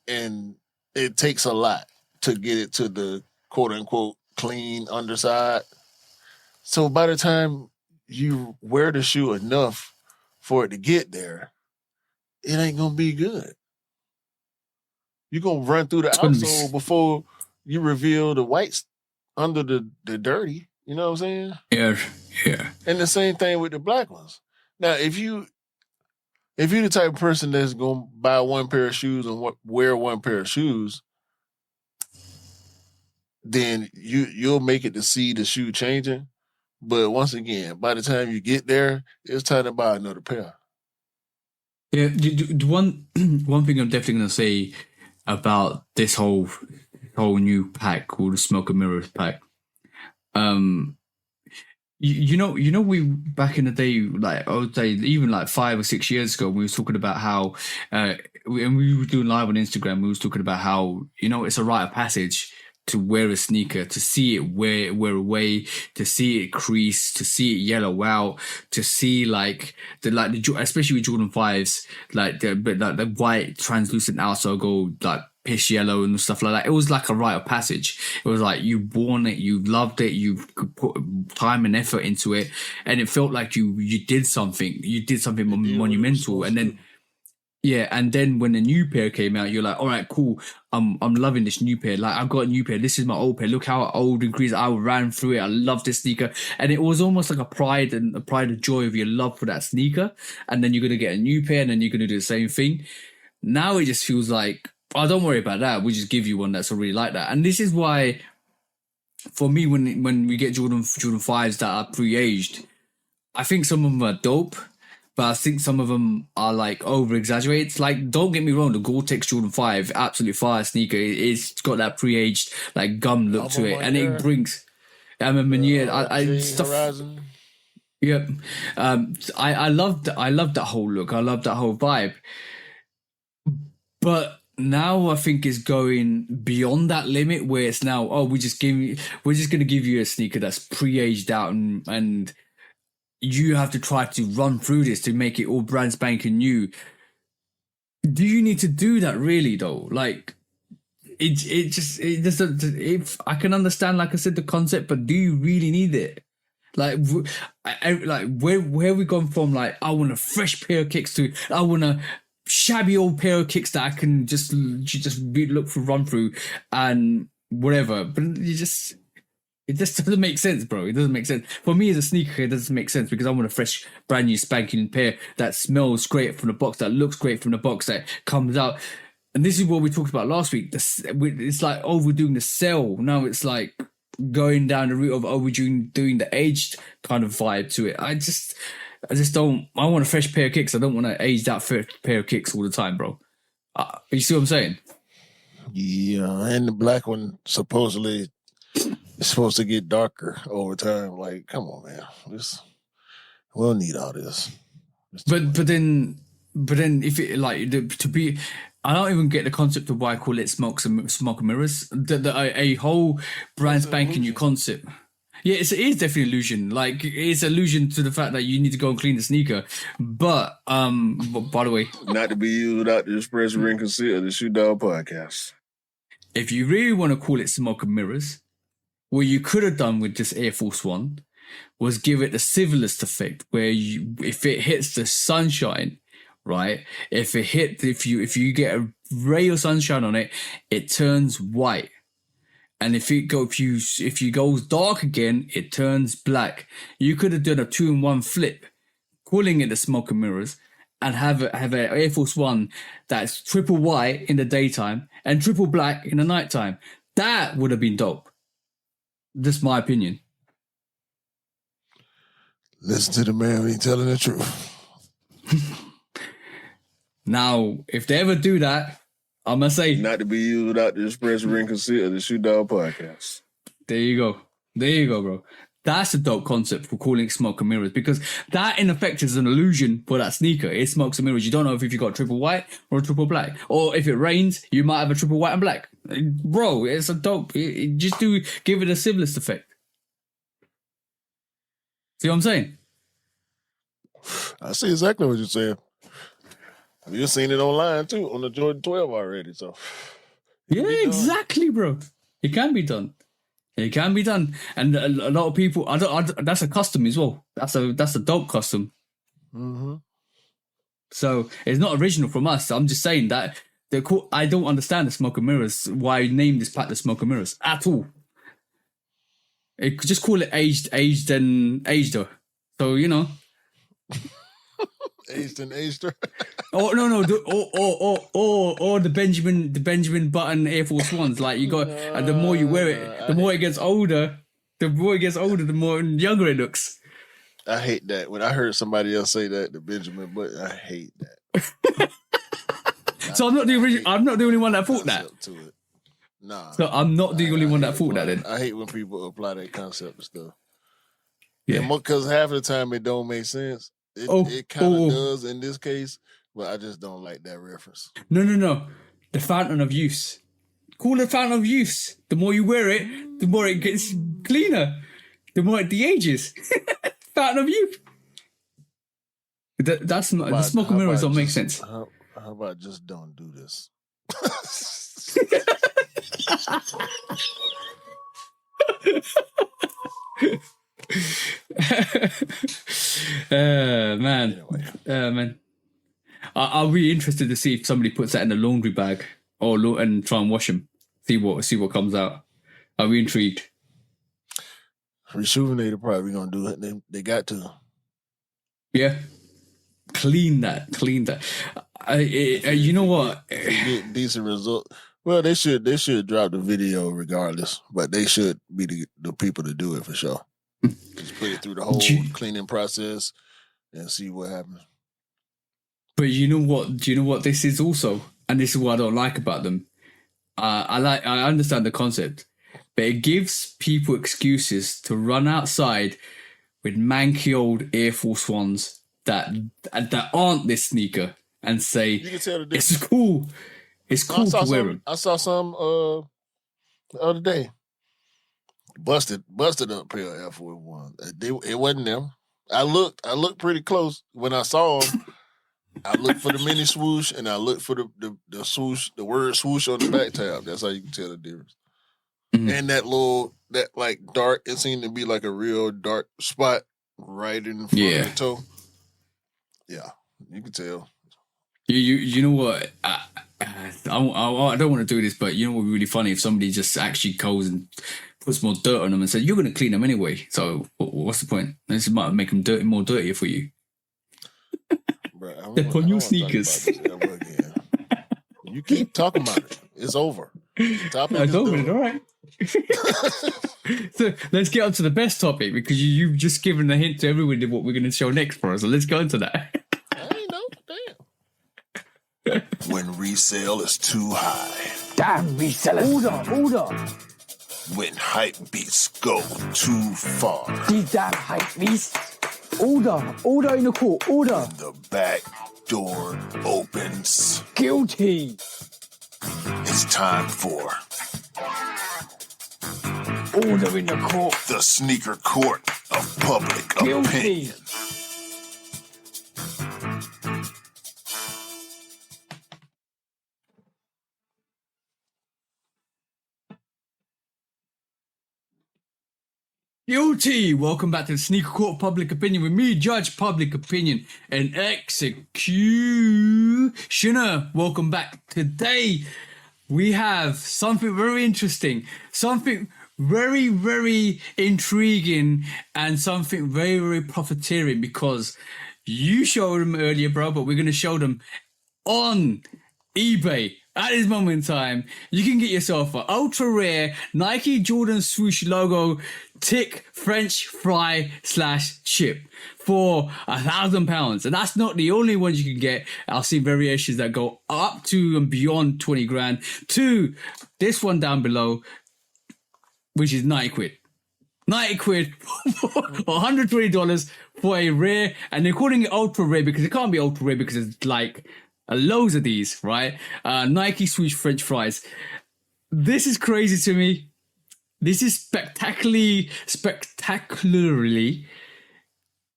and it takes a lot to get it to the quote unquote clean underside. So by the time you wear the shoe enough for it to get there, it ain't gonna be good. You're gonna run through the outsole before you reveal the whites under the dirty. You know what I'm saying? Yeah. And the same thing with the black ones. Now, if you're the type of person that's gonna buy one pair of shoes and wear one pair of shoes, then you'll make it to see the shoe changing. But once again, by the time you get there, it's time to buy another pair. Yeah, the one thing I'm definitely gonna say about this whole new pack called the Smoke Mirrors pack. You know, we back in the day, like I would say, even like 5 or 6 years ago, we were talking about how, and we were doing live on Instagram. We was talking about how it's a rite of passage to wear a sneaker, to see it wear away, to see it crease, to see it yellow out, to see especially with Jordan 5s, the white translucent outsole go like piss yellow and stuff like that. It was like a rite of passage. It was like you worn it, you loved it, you could put time and effort into it, and it felt like you did something. You did something monumental, and then. Yeah, and then when the new pair came out, you're like, all right, cool. I'm loving this new pair. Like, I've got a new pair. This is my old pair. Look how old and creased I ran through it. I love this sneaker. And it was almost like a pride and joy of your love for that sneaker. And then you're going to get a new pair and then you're going to do the same thing. Now it just feels like, oh, don't worry about that. We just give you one that's already like that. And this is why, for me, when we get Jordan 5s that are pre-aged, I think some of them are dope. But I think some of them are like over exaggerated. Like, don't get me wrong, the Gore-Tex Jordan 5, absolutely fire sneaker. It's got that pre-aged like gum look to it, and it brings. I stuff. Horizon. Yep. I love that whole look. I love that whole vibe. But now I think it's going beyond that limit where it's now, we're just going to give you a sneaker that's pre-aged out and you have to try to run through this to make it all brand spanking new. Do you need to do that really though? Like, it just if I can understand, like I said, the concept, but do you really need it? Like, where have we gone from? Like, I want a fresh pair of kicks to I want a shabby old pair of kicks that I can just look for, run through, and whatever. But it just doesn't make sense, bro. It doesn't make sense. For me as a sneaker, it doesn't make sense because I want a fresh, brand new spanking pair that smells great from the box, that looks great from the box, that comes out. And this is what we talked about last week. It's like overdoing the sell. Now it's like going down the route of overdoing the aged kind of vibe to it. I just don't. I want a fresh pair of kicks. I don't want an aged out pair of kicks all the time, bro. You see what I'm saying? Yeah, and the black one supposedly it's supposed to get darker over time. Like, come on, man. We don't need all this. But then if it to be, I don't even get the concept of why I call it smoke mirrors. A whole brand spanking new concept. Yeah, it is definitely illusion. Like, it's allusion to the fact that you need to go and clean the sneaker. But by the way, not to be used without the express written consent of the Shoe Dog Podcast. If you really want to call it smoke mirrors, what you could have done with this Air Force One was give it the civilist effect, where if it hits the sunshine, right? If you get a ray of sunshine on it, it turns white. And if you goes dark again, it turns black. You could have done a 2-in-1 flip, calling it the Smoke Mirrors, and have an Air Force One that's triple white in the daytime and triple black in the nighttime. That would have been dope. Just my opinion. Listen to the man when he's telling the truth. Now, if they ever do that, I'm gonna say not to be used without the express written consent of the Shoot Dog Podcast. There you go, bro. That's a dope concept for calling it Smoke and Mirrors, because that in effect is an illusion for that sneaker. It smokes and mirrors. You don't know if you got triple white or a triple black, or if it rains, you might have a triple white and black. Bro, it's a dope. Just give it a civilist effect. See what I'm saying? I see exactly what you're saying. You've seen it online too on the Jordan 12 already. So yeah, exactly, bro. It can be done. It can be done, and a lot of people. That's a custom as well. That's a dope custom. Mm-hmm. So it's not original from us. I'm just saying that they're cool. I don't understand the Smoke and Mirrors. Why name this pack the Smoke and Mirrors at all? It could just call it aged and ageder. So you know. Aged and ageder. Oh no, or the Benjamin Button Air Force Ones. Like you got, and the more you wear it, the more it gets older. The more it gets older, the more younger it looks. I hate that. When I heard somebody else say that, the Benjamin Button, I hate that. So I'm not the original. I'm not the only one that thought that. To it. Nah. So I'm not the only one that thought that. Then I hate when people apply that concept and stuff. Yeah, because half of the time it don't make sense. It kind of does in this case, but I just don't like that reference. No. The fountain of youth. Call it fountain of youth. The more you wear it, the more it gets cleaner. The more it de-ages. Fountain of youth. That's not the Smoke and Mirrors don't make sense. How about just don't do this? Man. Man. I'll be interested to see if somebody puts that in a laundry bag and try and wash them. See what comes out. I'll be intrigued. Rejuvenator probably gonna do it. They got to. Yeah. Clean that. You know what? Get decent result. Well, they should drop the video regardless, but they should be the people to do it for sure. Just put it through the whole cleaning process and see what happens. But you know what? Do you know what this is also? And this is what I don't like about them. I understand the concept, but it gives people excuses to run outside with manky old Air Force Ones that aren't this sneaker and say, you can tell the difference. It's cool. It's cool to wear them. I saw some the other day. Busted up pair of Air Force One. It wasn't them. I looked pretty close when I saw them. I looked for the mini swoosh and I looked for the swoosh, the word swoosh on the back tab. That's how you can tell the difference. Mm-hmm. And that like dark, it seemed to be like a real dark spot right in front of the toe. Yeah, you can tell. You know what? I don't want to do this, but you know what would be really funny if somebody just actually goes and puts more dirt on them and says, you're going to clean them anyway. So what's the point? This might make them more dirtier for you. They're on your sneakers. You keep talking about it. It's over. It's over, all right. So let's get on to the best topic, because you've just given a hint to everybody what we're going to show next for us. So let's go into that. I ain't know. Damn. When resale is too high. Damn resellers. Order. When hype beats go too far. These damn hype beasts. Order in the court. Order. When the back door opens. Guilty. It's time for order in the court. The sneaker court of public Guilty. opinion. Guilty! Welcome back to the Sneaker Court of Public Opinion with me, Judge Public Opinion and Executioner. Welcome back. Today, we have something very interesting, something very, very intriguing, and something very, very profiteering because you showed them earlier, bro, but we're going to show them on eBay. At this moment in time, you can get yourself an ultra rare Nike Jordan swoosh logo tick French fry / chip for £1,000. And that's not the only ones you can get. I've seen variations that go up to and beyond 20 grand to this one down below, which is 90 quid. 90 quid or $120 for a rare, and they're calling it ultra rare because it can't be ultra rare because it's like loads of these, right? Nike swoosh French fries. This is crazy to me. This is spectacularly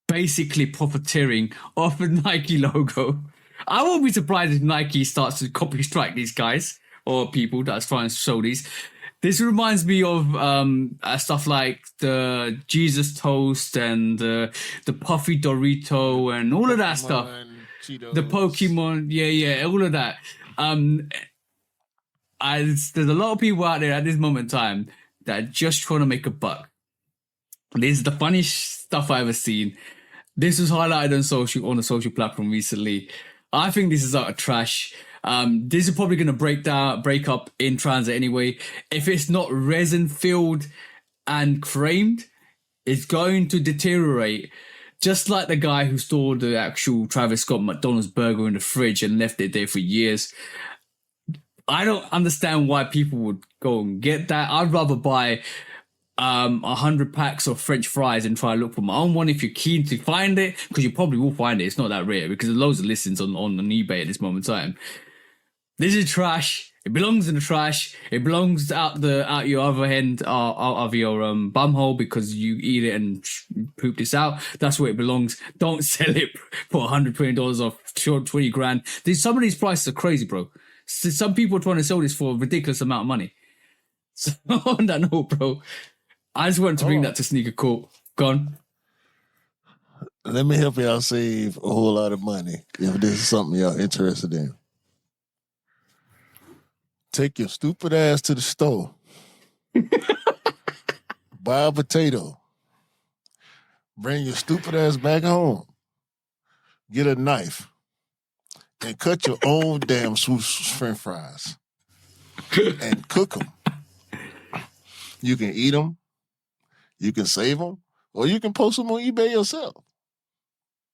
basically profiteering off the Nike logo. I won't be surprised if Nike starts to copy strike these guys or people that's trying to show these. This reminds me of stuff like the Jesus Toast and the Puffy Dorito and all of that stuff. Cheetos. The Pokemon, yeah, all of that. There's a lot of people out there at this moment in time that are just trying to make a buck. This is the funniest stuff I've ever seen. This was highlighted on a social platform recently. I think this is utter trash. This is probably going to break up in transit anyway. If it's not resin filled and framed, it's going to deteriorate. Just like the guy who stored the actual Travis Scott McDonald's burger in the fridge and left it there for years. I don't understand why people would go and get that. I'd rather buy 100 packs of French fries and try to look for my own one if you're keen to find it, because you probably will find it. It's not that rare because there's loads of listings on eBay at this moment in time. This is trash. It belongs in the trash. It belongs out your other end, out of your bumhole because you eat it and poop this out. That's where it belongs. Don't sell it for $120 off 20 grand. Some of these prices are crazy, bro. Some people are trying to sell this for a ridiculous amount of money. So on that note, bro, I just wanted to bring that to Sneaker Court. Go on. Let me help y'all save a whole lot of money if this is something y'all interested in. Take your stupid ass to the store. Buy a potato. Bring your stupid ass back home. Get a knife. And cut your own damn swoosh French fries. And cook them. You can eat them. You can save them. Or you can post them on eBay yourself.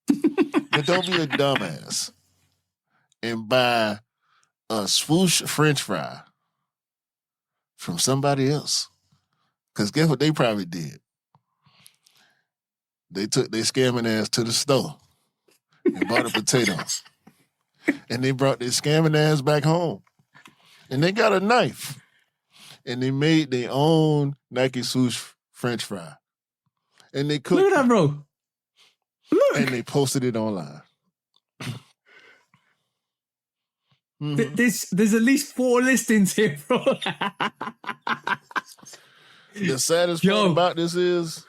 But don't be a dumbass and buy a swoosh French fry from somebody else. Because guess what they probably did? They took their scamming ass to the store and bought a potato. And they brought their scamming ass back home. And they got a knife. And they made their own Nike swoosh French fry. And they cooked. Look at that, bro. Look. And they posted it online. Mm-hmm. There's at least 4 listings here, bro. The saddest part about this is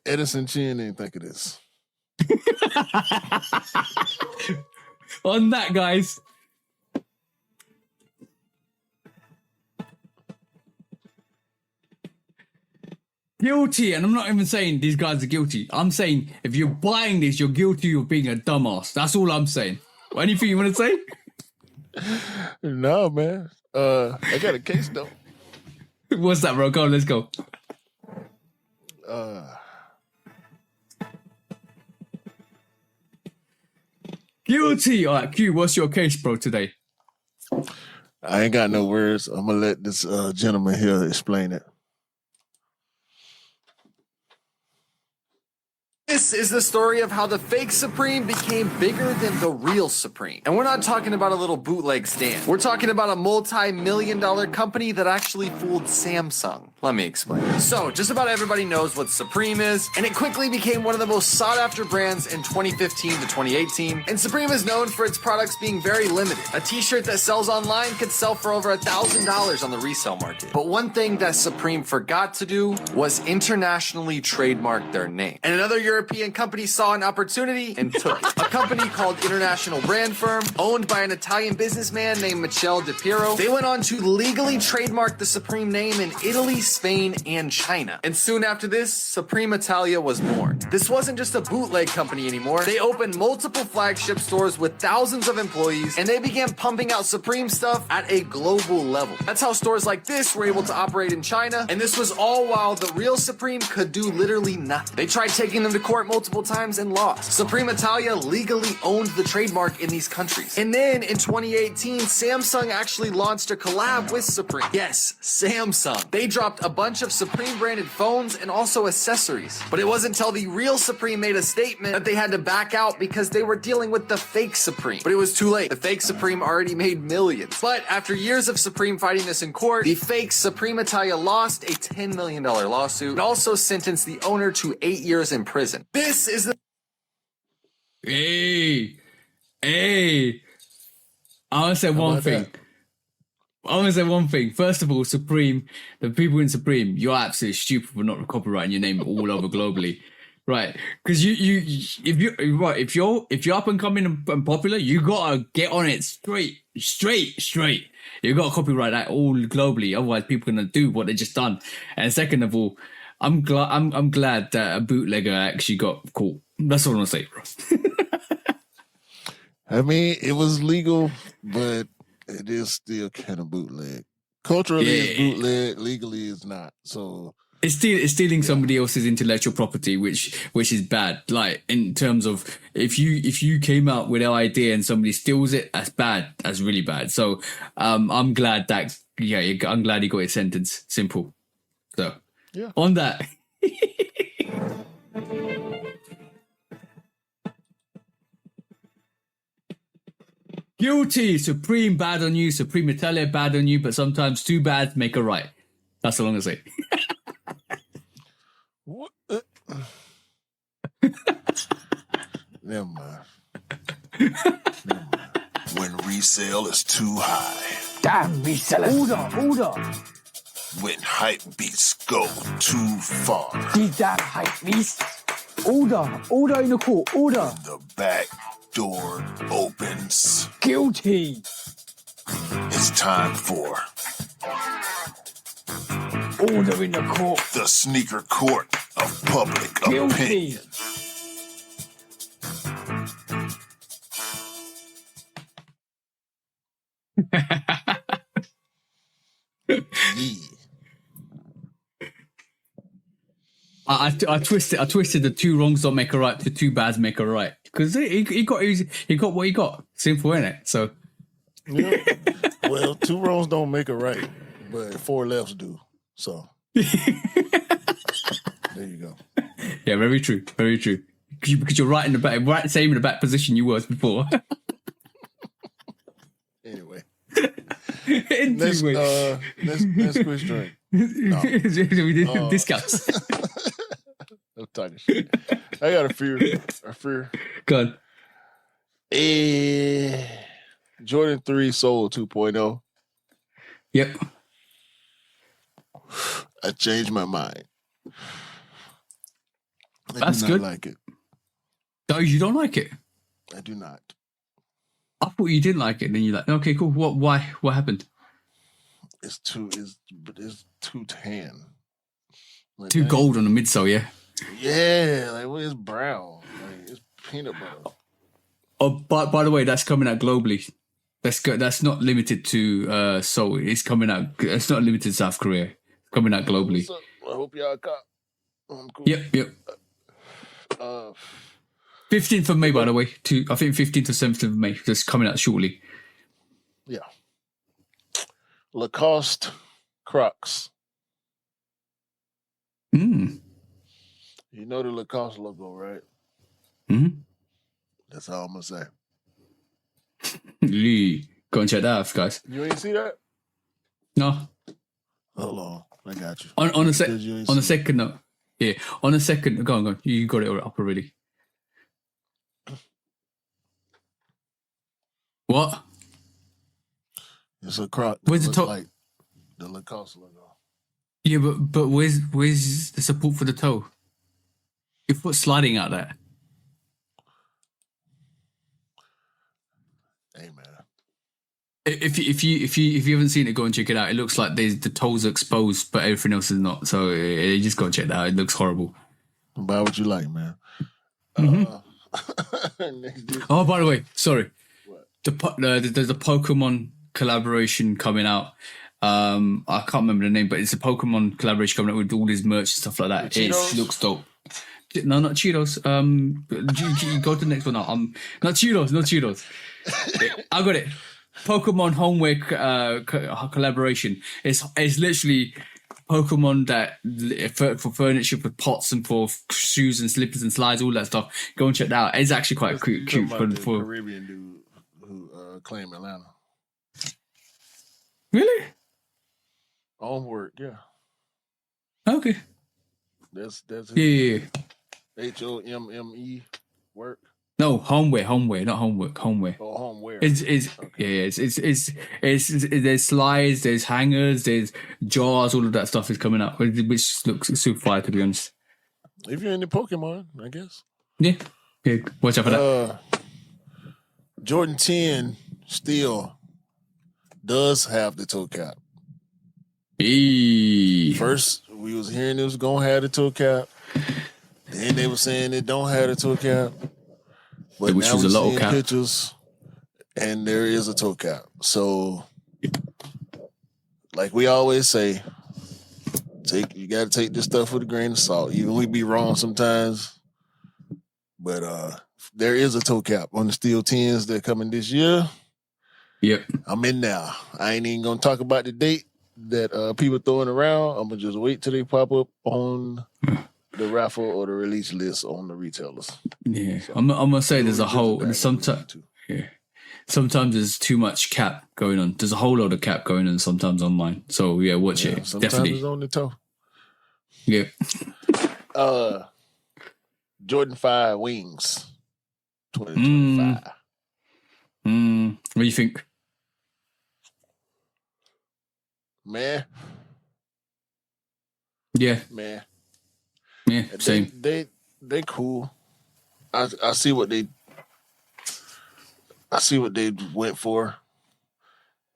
Edison Chin didn't think of this. On that, guys. Guilty, and I'm not even saying these guys are guilty. I'm saying if you're buying this, you're guilty of being a dumbass. That's all I'm saying. Anything you want to say? No, man. I got a case though. What's that, bro? Go on, let's go. Guilty. All right, Q, what's your case, bro, today? I ain't got no words. I'm gonna let this gentleman here explain it. This is the story of how the fake Supreme became bigger than the real Supreme. And we're not talking about a little bootleg stand. We're talking about a multi-million-dollar company that actually fooled Samsung. Let me explain. So, just about everybody knows what Supreme is, and it quickly became one of the most sought-after brands in 2015 to 2018. And Supreme is known for its products being very limited. A t-shirt that sells online could sell for over $1,000 on the resale market. But one thing that Supreme forgot to do was internationally trademark their name. And another European company saw an opportunity and took it. A company called International Brand Firm, owned by an Italian businessman named Michele De Piero. They went on to legally trademark the Supreme name in Italy, Spain, and China. And soon after this, Supreme Italia was born. This wasn't just a bootleg company anymore. They opened multiple flagship stores with thousands of employees, and they began pumping out Supreme stuff at a global level. That's how stores like this were able to operate in China, and this was all while the real Supreme could do literally nothing. They tried taking them to court multiple times and lost. Supreme Italia legally owned the trademark in these countries. And then in 2018, Samsung actually launched a collab with Supreme. Yes, Samsung. They dropped a bunch of Supreme branded phones and also accessories. But it wasn't until the real Supreme made a statement that they had to back out because they were dealing with the fake Supreme. But it was too late. The fake Supreme already made millions. But after years of Supreme fighting this in court, the fake Supreme Italia lost a $10 million lawsuit and also sentenced the owner to 8 years in prison. This is the Hey, I want to say one thing. I want to say one thing. First of all, Supreme, the people in Supreme, you're absolutely stupid for not copyrighting your name all over globally, right? Because if you're up and coming and popular, you gotta get on it straight. You gotta copyright that all globally, otherwise people are gonna do what they just done. And second of all, I'm glad that a bootlegger actually got caught. That's all I'm gonna say, bro. I mean, it was legal, but it is still kind of bootleg. Culturally, it's bootleg. Legally, it's not. So it's stealing somebody else's intellectual property, which is bad. Like in terms of if you came out with an idea and somebody steals it, that's bad. That's really bad. So I'm glad that I'm glad he got his sentence. Simple. So on that. Guilty. Supreme bad on you. Supreme Italia bad on you. But sometimes two bads make a right. That's all I'm gonna say. What? Never mind. When resale is too high. Damn resellers. Order. When hype beats go too far. These damn hype beasts. Order in the court. Order. The back door opens. Guilty. It's time for Order in the court. the sneaker court of public Guilty. opinion. I twisted the two wrongs don't make a right to two bads make a right. Because he got what he got. Simple, isn't it? So Yeah. Well, two wrongs don't make a right, but four lefts do. So there you go. yeah, very true. Because you're right in the back, right same in the back position you was before. Anyway. Anyway. Let's quiz drink. No. We did discuss. I'm talking shit. I got a fear. God. Jordan 3 Soul 2.0. Yep. I changed my mind. That's I do not good. like it. No, you don't like it. I do not. I thought you didn't like it. Then you're like, okay, cool. Why? What happened? It's too tan. Like, Too gold on the midsole, yeah. Yeah, like well, it's brown. Like it's peanut butter. Oh, by the way, that's coming out globally. That's not limited to Seoul. It's coming out. It's not limited to South Korea. It's coming out globally. I hope y'all got. I'm cool. Yep. 15th of May, by the way. I think 15th or 17th of May. That's coming out shortly. Yeah. Lacoste Crocs. Mm. You know the Lacoste logo, right? Mm-hmm. That's all I'm gonna say. Lee, go and check that out, guys. You ain't see that? No, Hold on, I got you. on a Because you ain't on a see it. second note. Yeah, on a second. Go on. You got it up already. What? It's a croc. Where's the Looks top? like the Lacoste logo. Yeah, but where's the support for the toe? Your foot sliding out there. Hey man, If you haven't seen it, go and check it out. It looks like the toes are exposed, but everything else is not. So you just go and check that out. It looks horrible. buy what you like, man. Oh, by the way, sorry. What? There's a Pokemon collaboration coming out. I can't remember the name, but it's a Pokemon collaboration coming out with all this merch and stuff like that. It Cheetos? looks dope. No, not Cheetos. You go to the next one now. Not Cheetos. I got it. Pokemon homeware collaboration. It's literally Pokemon that for furniture, for pots, and for shoes and slippers and slides, all that stuff. Go and check that out. It's actually quite cute. You talking about the For Caribbean dude who claimed Atlanta. really? Homework, yeah. Okay. That's Yeah. HOMME work. No, homeware, not homework. Homeware. Oh, homeware. It's there's slides, there's hangers, there's jars, all of that stuff is coming up, which looks super fire, to be honest. If you're into Pokemon, I guess. Yeah, watch out for that. Jordan 10 still does have the toe cap. First, we was hearing it was gonna have the toe cap. Then they were saying it don't have the toe cap. But Which now was we're a low seeing cap. pictures, and there is a toe cap. So, like we always say, you got to take this stuff with a grain of salt. Even we be wrong sometimes, but there is a toe cap on the Steel 10s that coming this year. Yep. I'm in now. I ain't even gonna talk about the date that people throwing around. I'm gonna just wait till they pop up on the raffle or the release list on the retailers. Yeah, I'm gonna say there's a whole. Sometimes there's too much cap going on. There's a whole lot of cap going on sometimes online. So yeah, watch it. Sometimes Definitely. it's on the toe. Yeah. Jordan 5 wings, 2025. What do you think? Man. Yeah, same. They cool. I see what they went for.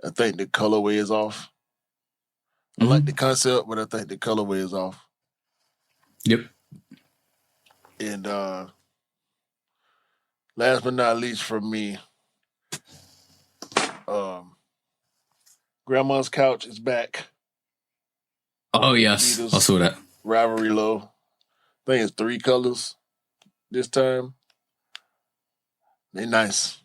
I think the colorway is off. I like the concept, but I think the colorway is off. Yep. And last but not least for me, Grandma's Couch is back. Oh yes, Adidas I saw that. Rivalry Low. I think it's 3 colors this time. They nice.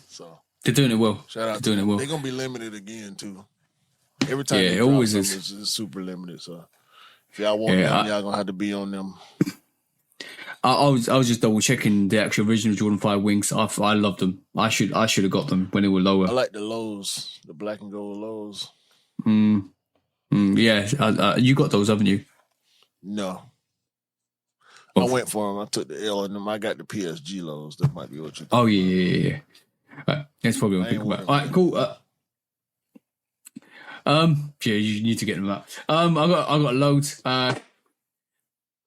So They're doing it well. shout out to They're doing them. it well. They're gonna be limited again too. Every time Yeah, they it drop always something, is. it's super limited. So if y'all want them, y'all gonna have to be on them. I was just double checking the actual original Jordan 5 wings. I love them. I should have got them when they were lower. I like the lows, the black and gold lows. Yeah, you got those, haven't you? No. Oh. I went for them. I took the L on them. I got the PSG lows. That might be what you. Oh yeah. That's probably what I'm thinking about. All right, cool. Yeah, you need to get them out. I got loads.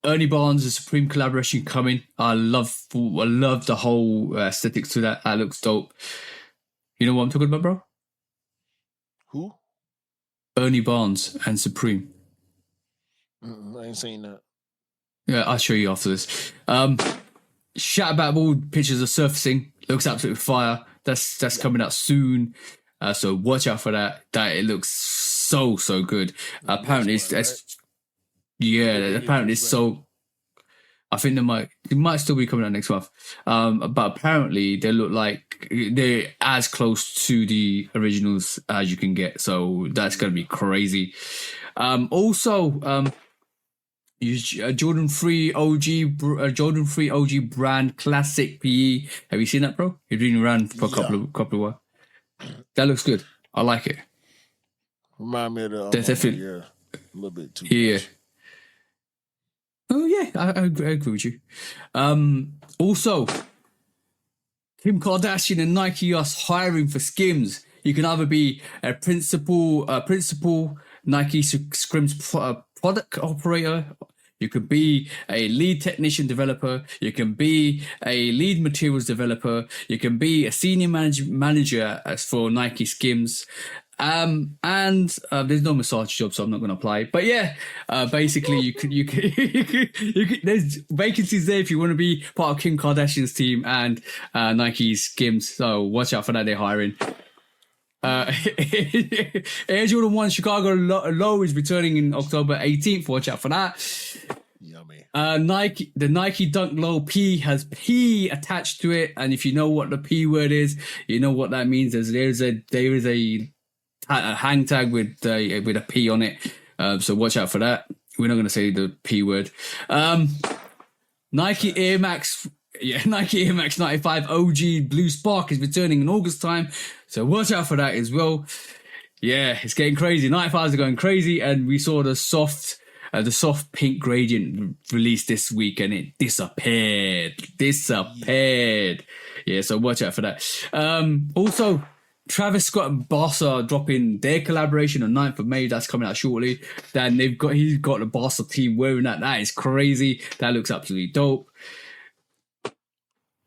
Ernie Barnes, the Supreme collaboration coming. I love the whole aesthetics to that. That looks dope. You know what I'm talking about, bro? Who? Ernie Barnes and Supreme. I ain't seen that. Yeah, I'll show you after this. Shout about all pictures are surfacing. Looks absolutely fire. That's coming out soon. So watch out for that. That it looks so good. Apparently apparently it's so. I think it might still be coming out next month. But apparently they look like they're as close to the originals as you can get. So that's gonna be crazy. Also, Use Jordan 3 Jordan 3 OG brand classic PE. Have you seen that, bro? You've been around for a couple of while. That looks good. I like it. Remind me of the Definitely. a little bit too Yeah. much. Oh yeah, I agree with you. Also, Kim Kardashian and Nike are hiring for skims. You can either be a principal Nike scrims product operator. You could be a lead technician developer. You can be a lead materials developer. You can be a senior manager as for Nike skims. And there's no massage job, so I'm not going to apply. But yeah, basically you could there's vacancies there if you want to be part of Kim Kardashian's team and Nike's skims. So watch out for that. They're hiring. Air Jordan 1 Chicago Low is returning in October 18th. Watch out for that. Yummy. The Nike Dunk Low P has P attached to it, and if you know what the P word is, you know what that means. There is a hang tag with a P on it, so watch out for that. We're not going to say the P word. Nike Air Max 95 OG Blue Spark is returning in August time, so watch out for that as well. Yeah, it's getting crazy. 95s are going crazy, and we saw the soft pink gradient released this week, and it disappeared. Yeah, so watch out for that. Also, Travis Scott and Boss are dropping their collaboration on 9th of May. That's coming out shortly. Then he's got the Boss team wearing that. That is crazy. That looks absolutely dope.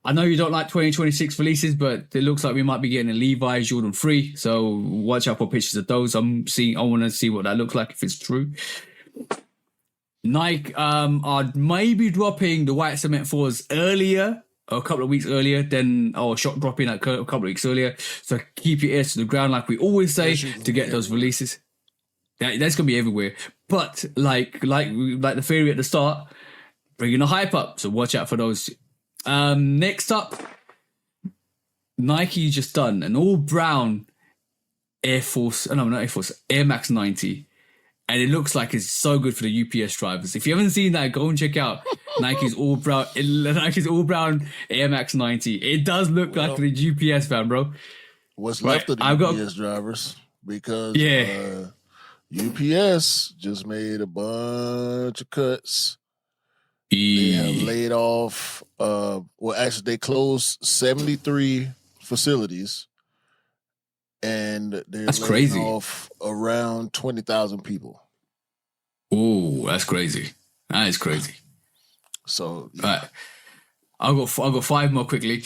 I know you don't like 2026 releases, but it looks like we might be getting a Levi's Jordan 3. So watch out for pictures of those. I want to see what that looks like if it's true. Nike are maybe dropping the white cement 4s earlier, a couple of weeks earlier shot dropping a couple of weeks earlier. So keep your ears to the ground, like we always say, to get those releases. That's gonna be everywhere. But like the theory at the start, bringing the hype up. So watch out for those. Next up, Nike just done an all brown Air Max 90. And it looks like it's so good for the UPS drivers. If you haven't seen that, go and check out Nike's all brown Air Max 90. It does look like the UPS van, bro. What's left of the UPS drivers? Because UPS just made a bunch of cuts. They have laid off. Actually, they closed 73 facilities. And they're laying off around 20,000 people. Oh, that's crazy. That is crazy. So, yeah. Right. I'll go 5 more quickly.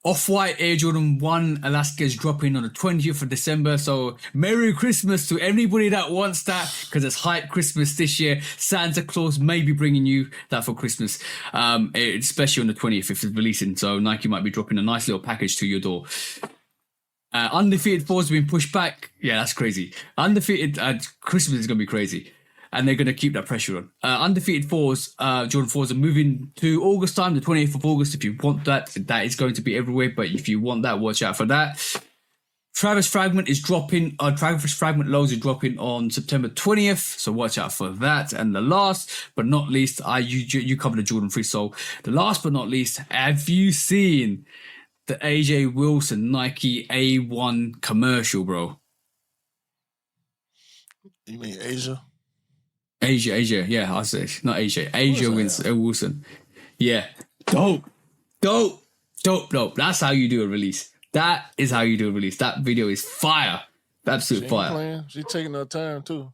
Off-White Air Jordan 1 Alaska is dropping on the 20th of December. So, Merry Christmas to everybody that wants that, because it's hype Christmas this year. Santa Claus may be bringing you that for Christmas, especially on the 20th if it's releasing. So, Nike might be dropping a nice little package to your door. Undefeated 4s have been pushed back. Yeah, that's crazy. Undefeated Christmas is going to be crazy. And they're going to keep that pressure on. Undefeated 4s, Jordan 4s are moving to August time, the 28th of August. If you want that, that is going to be everywhere. But if you want that, watch out for that. Travis Fragment is dropping. Travis Fragment lows are dropping on September 20th. So watch out for that. And the last but not least, you covered the Jordan 3. So the last but not least, have you seen the AJ Wilson Nike A1 commercial, bro? You mean Asia? Asia, yeah, I say not Asia. Asia Wilson. Yeah. Dope. That's how you do a release. That is how you do a release. That video is fire. Absolute fire. Playing. She's taking her time too.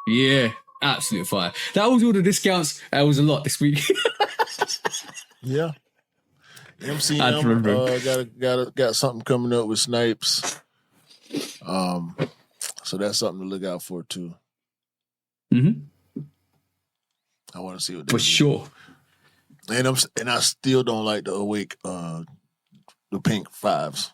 Yeah, absolute fire. That was all the discounts. That was a lot this week. Yeah. MCM got something coming up with Snipes. So that's something to look out for too. Mm-hmm. I want to see what for sure. And I still don't like the Awake the pink 5s.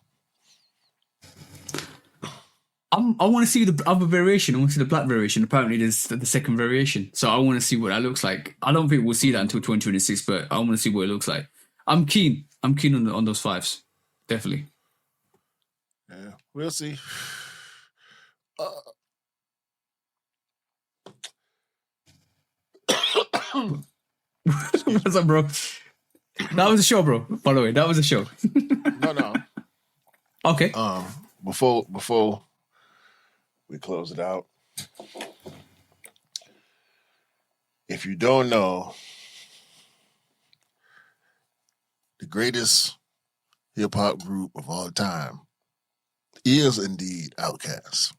I want to see the other variation. I want to see the black variation. Apparently, there's the second variation. So I want to see what that looks like. I don't think we'll see that until 2026, but I want to see what it looks like. I'm keen on those 5s. Definitely. Yeah, we'll see. What's up, bro? That was a show, bro. By the way, that was a show. No. Okay. Before we close it out, if you don't know, the greatest hip hop group of all time is indeed Outkast,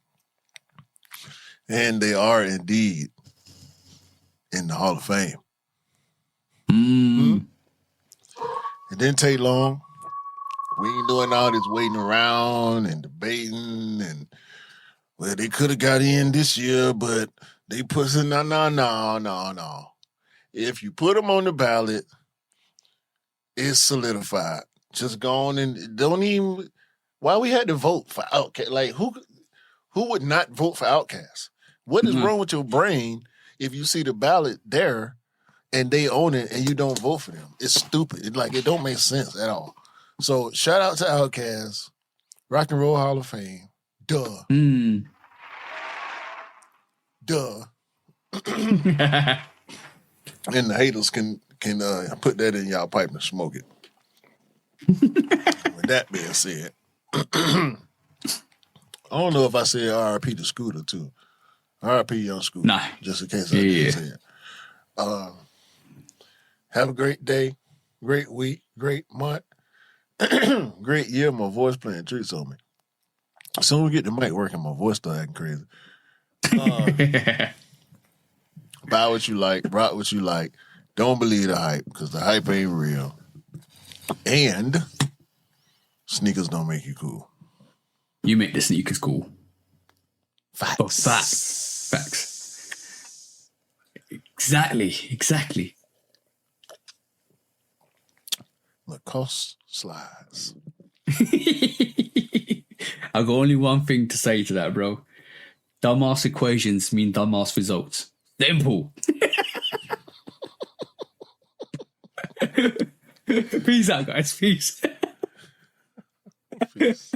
and they are indeed in the Hall of Fame. It didn't take long. We ain't doing all this waiting around and debating and, well, they could have got in this year, but they put it, no. If you put them on the ballot, it's solidified. Just go on and don't even, why we had to vote for Outkast? Like, who would not vote for Outkast? What is wrong with your brain if you see the ballot there and they own it and you don't vote for them? It's stupid. It don't make sense at all. So shout out to Outkast, Rock and Roll Hall of Fame. Duh. Duh. And the haters can put that in y'all pipe and smoke it. With that being said, I don't know if I said RIP to Scooter too. RIP Young Scooter. Nah. Just in case I didn't say it. Have a great day, great week, great month, great year. My voice playing tricks on me. As soon as we get the mic working, my voice start acting crazy. Buy what you like, rock what you like. Don't believe the hype, because the hype ain't real. And sneakers don't make you cool. You make the sneakers cool. Facts. Oh, facts. Exactly. Lacoste slides. I've got only one thing to say to that, bro. Dumbass equations mean dumbass results. Simple. Peace out, guys. Peace. Peace.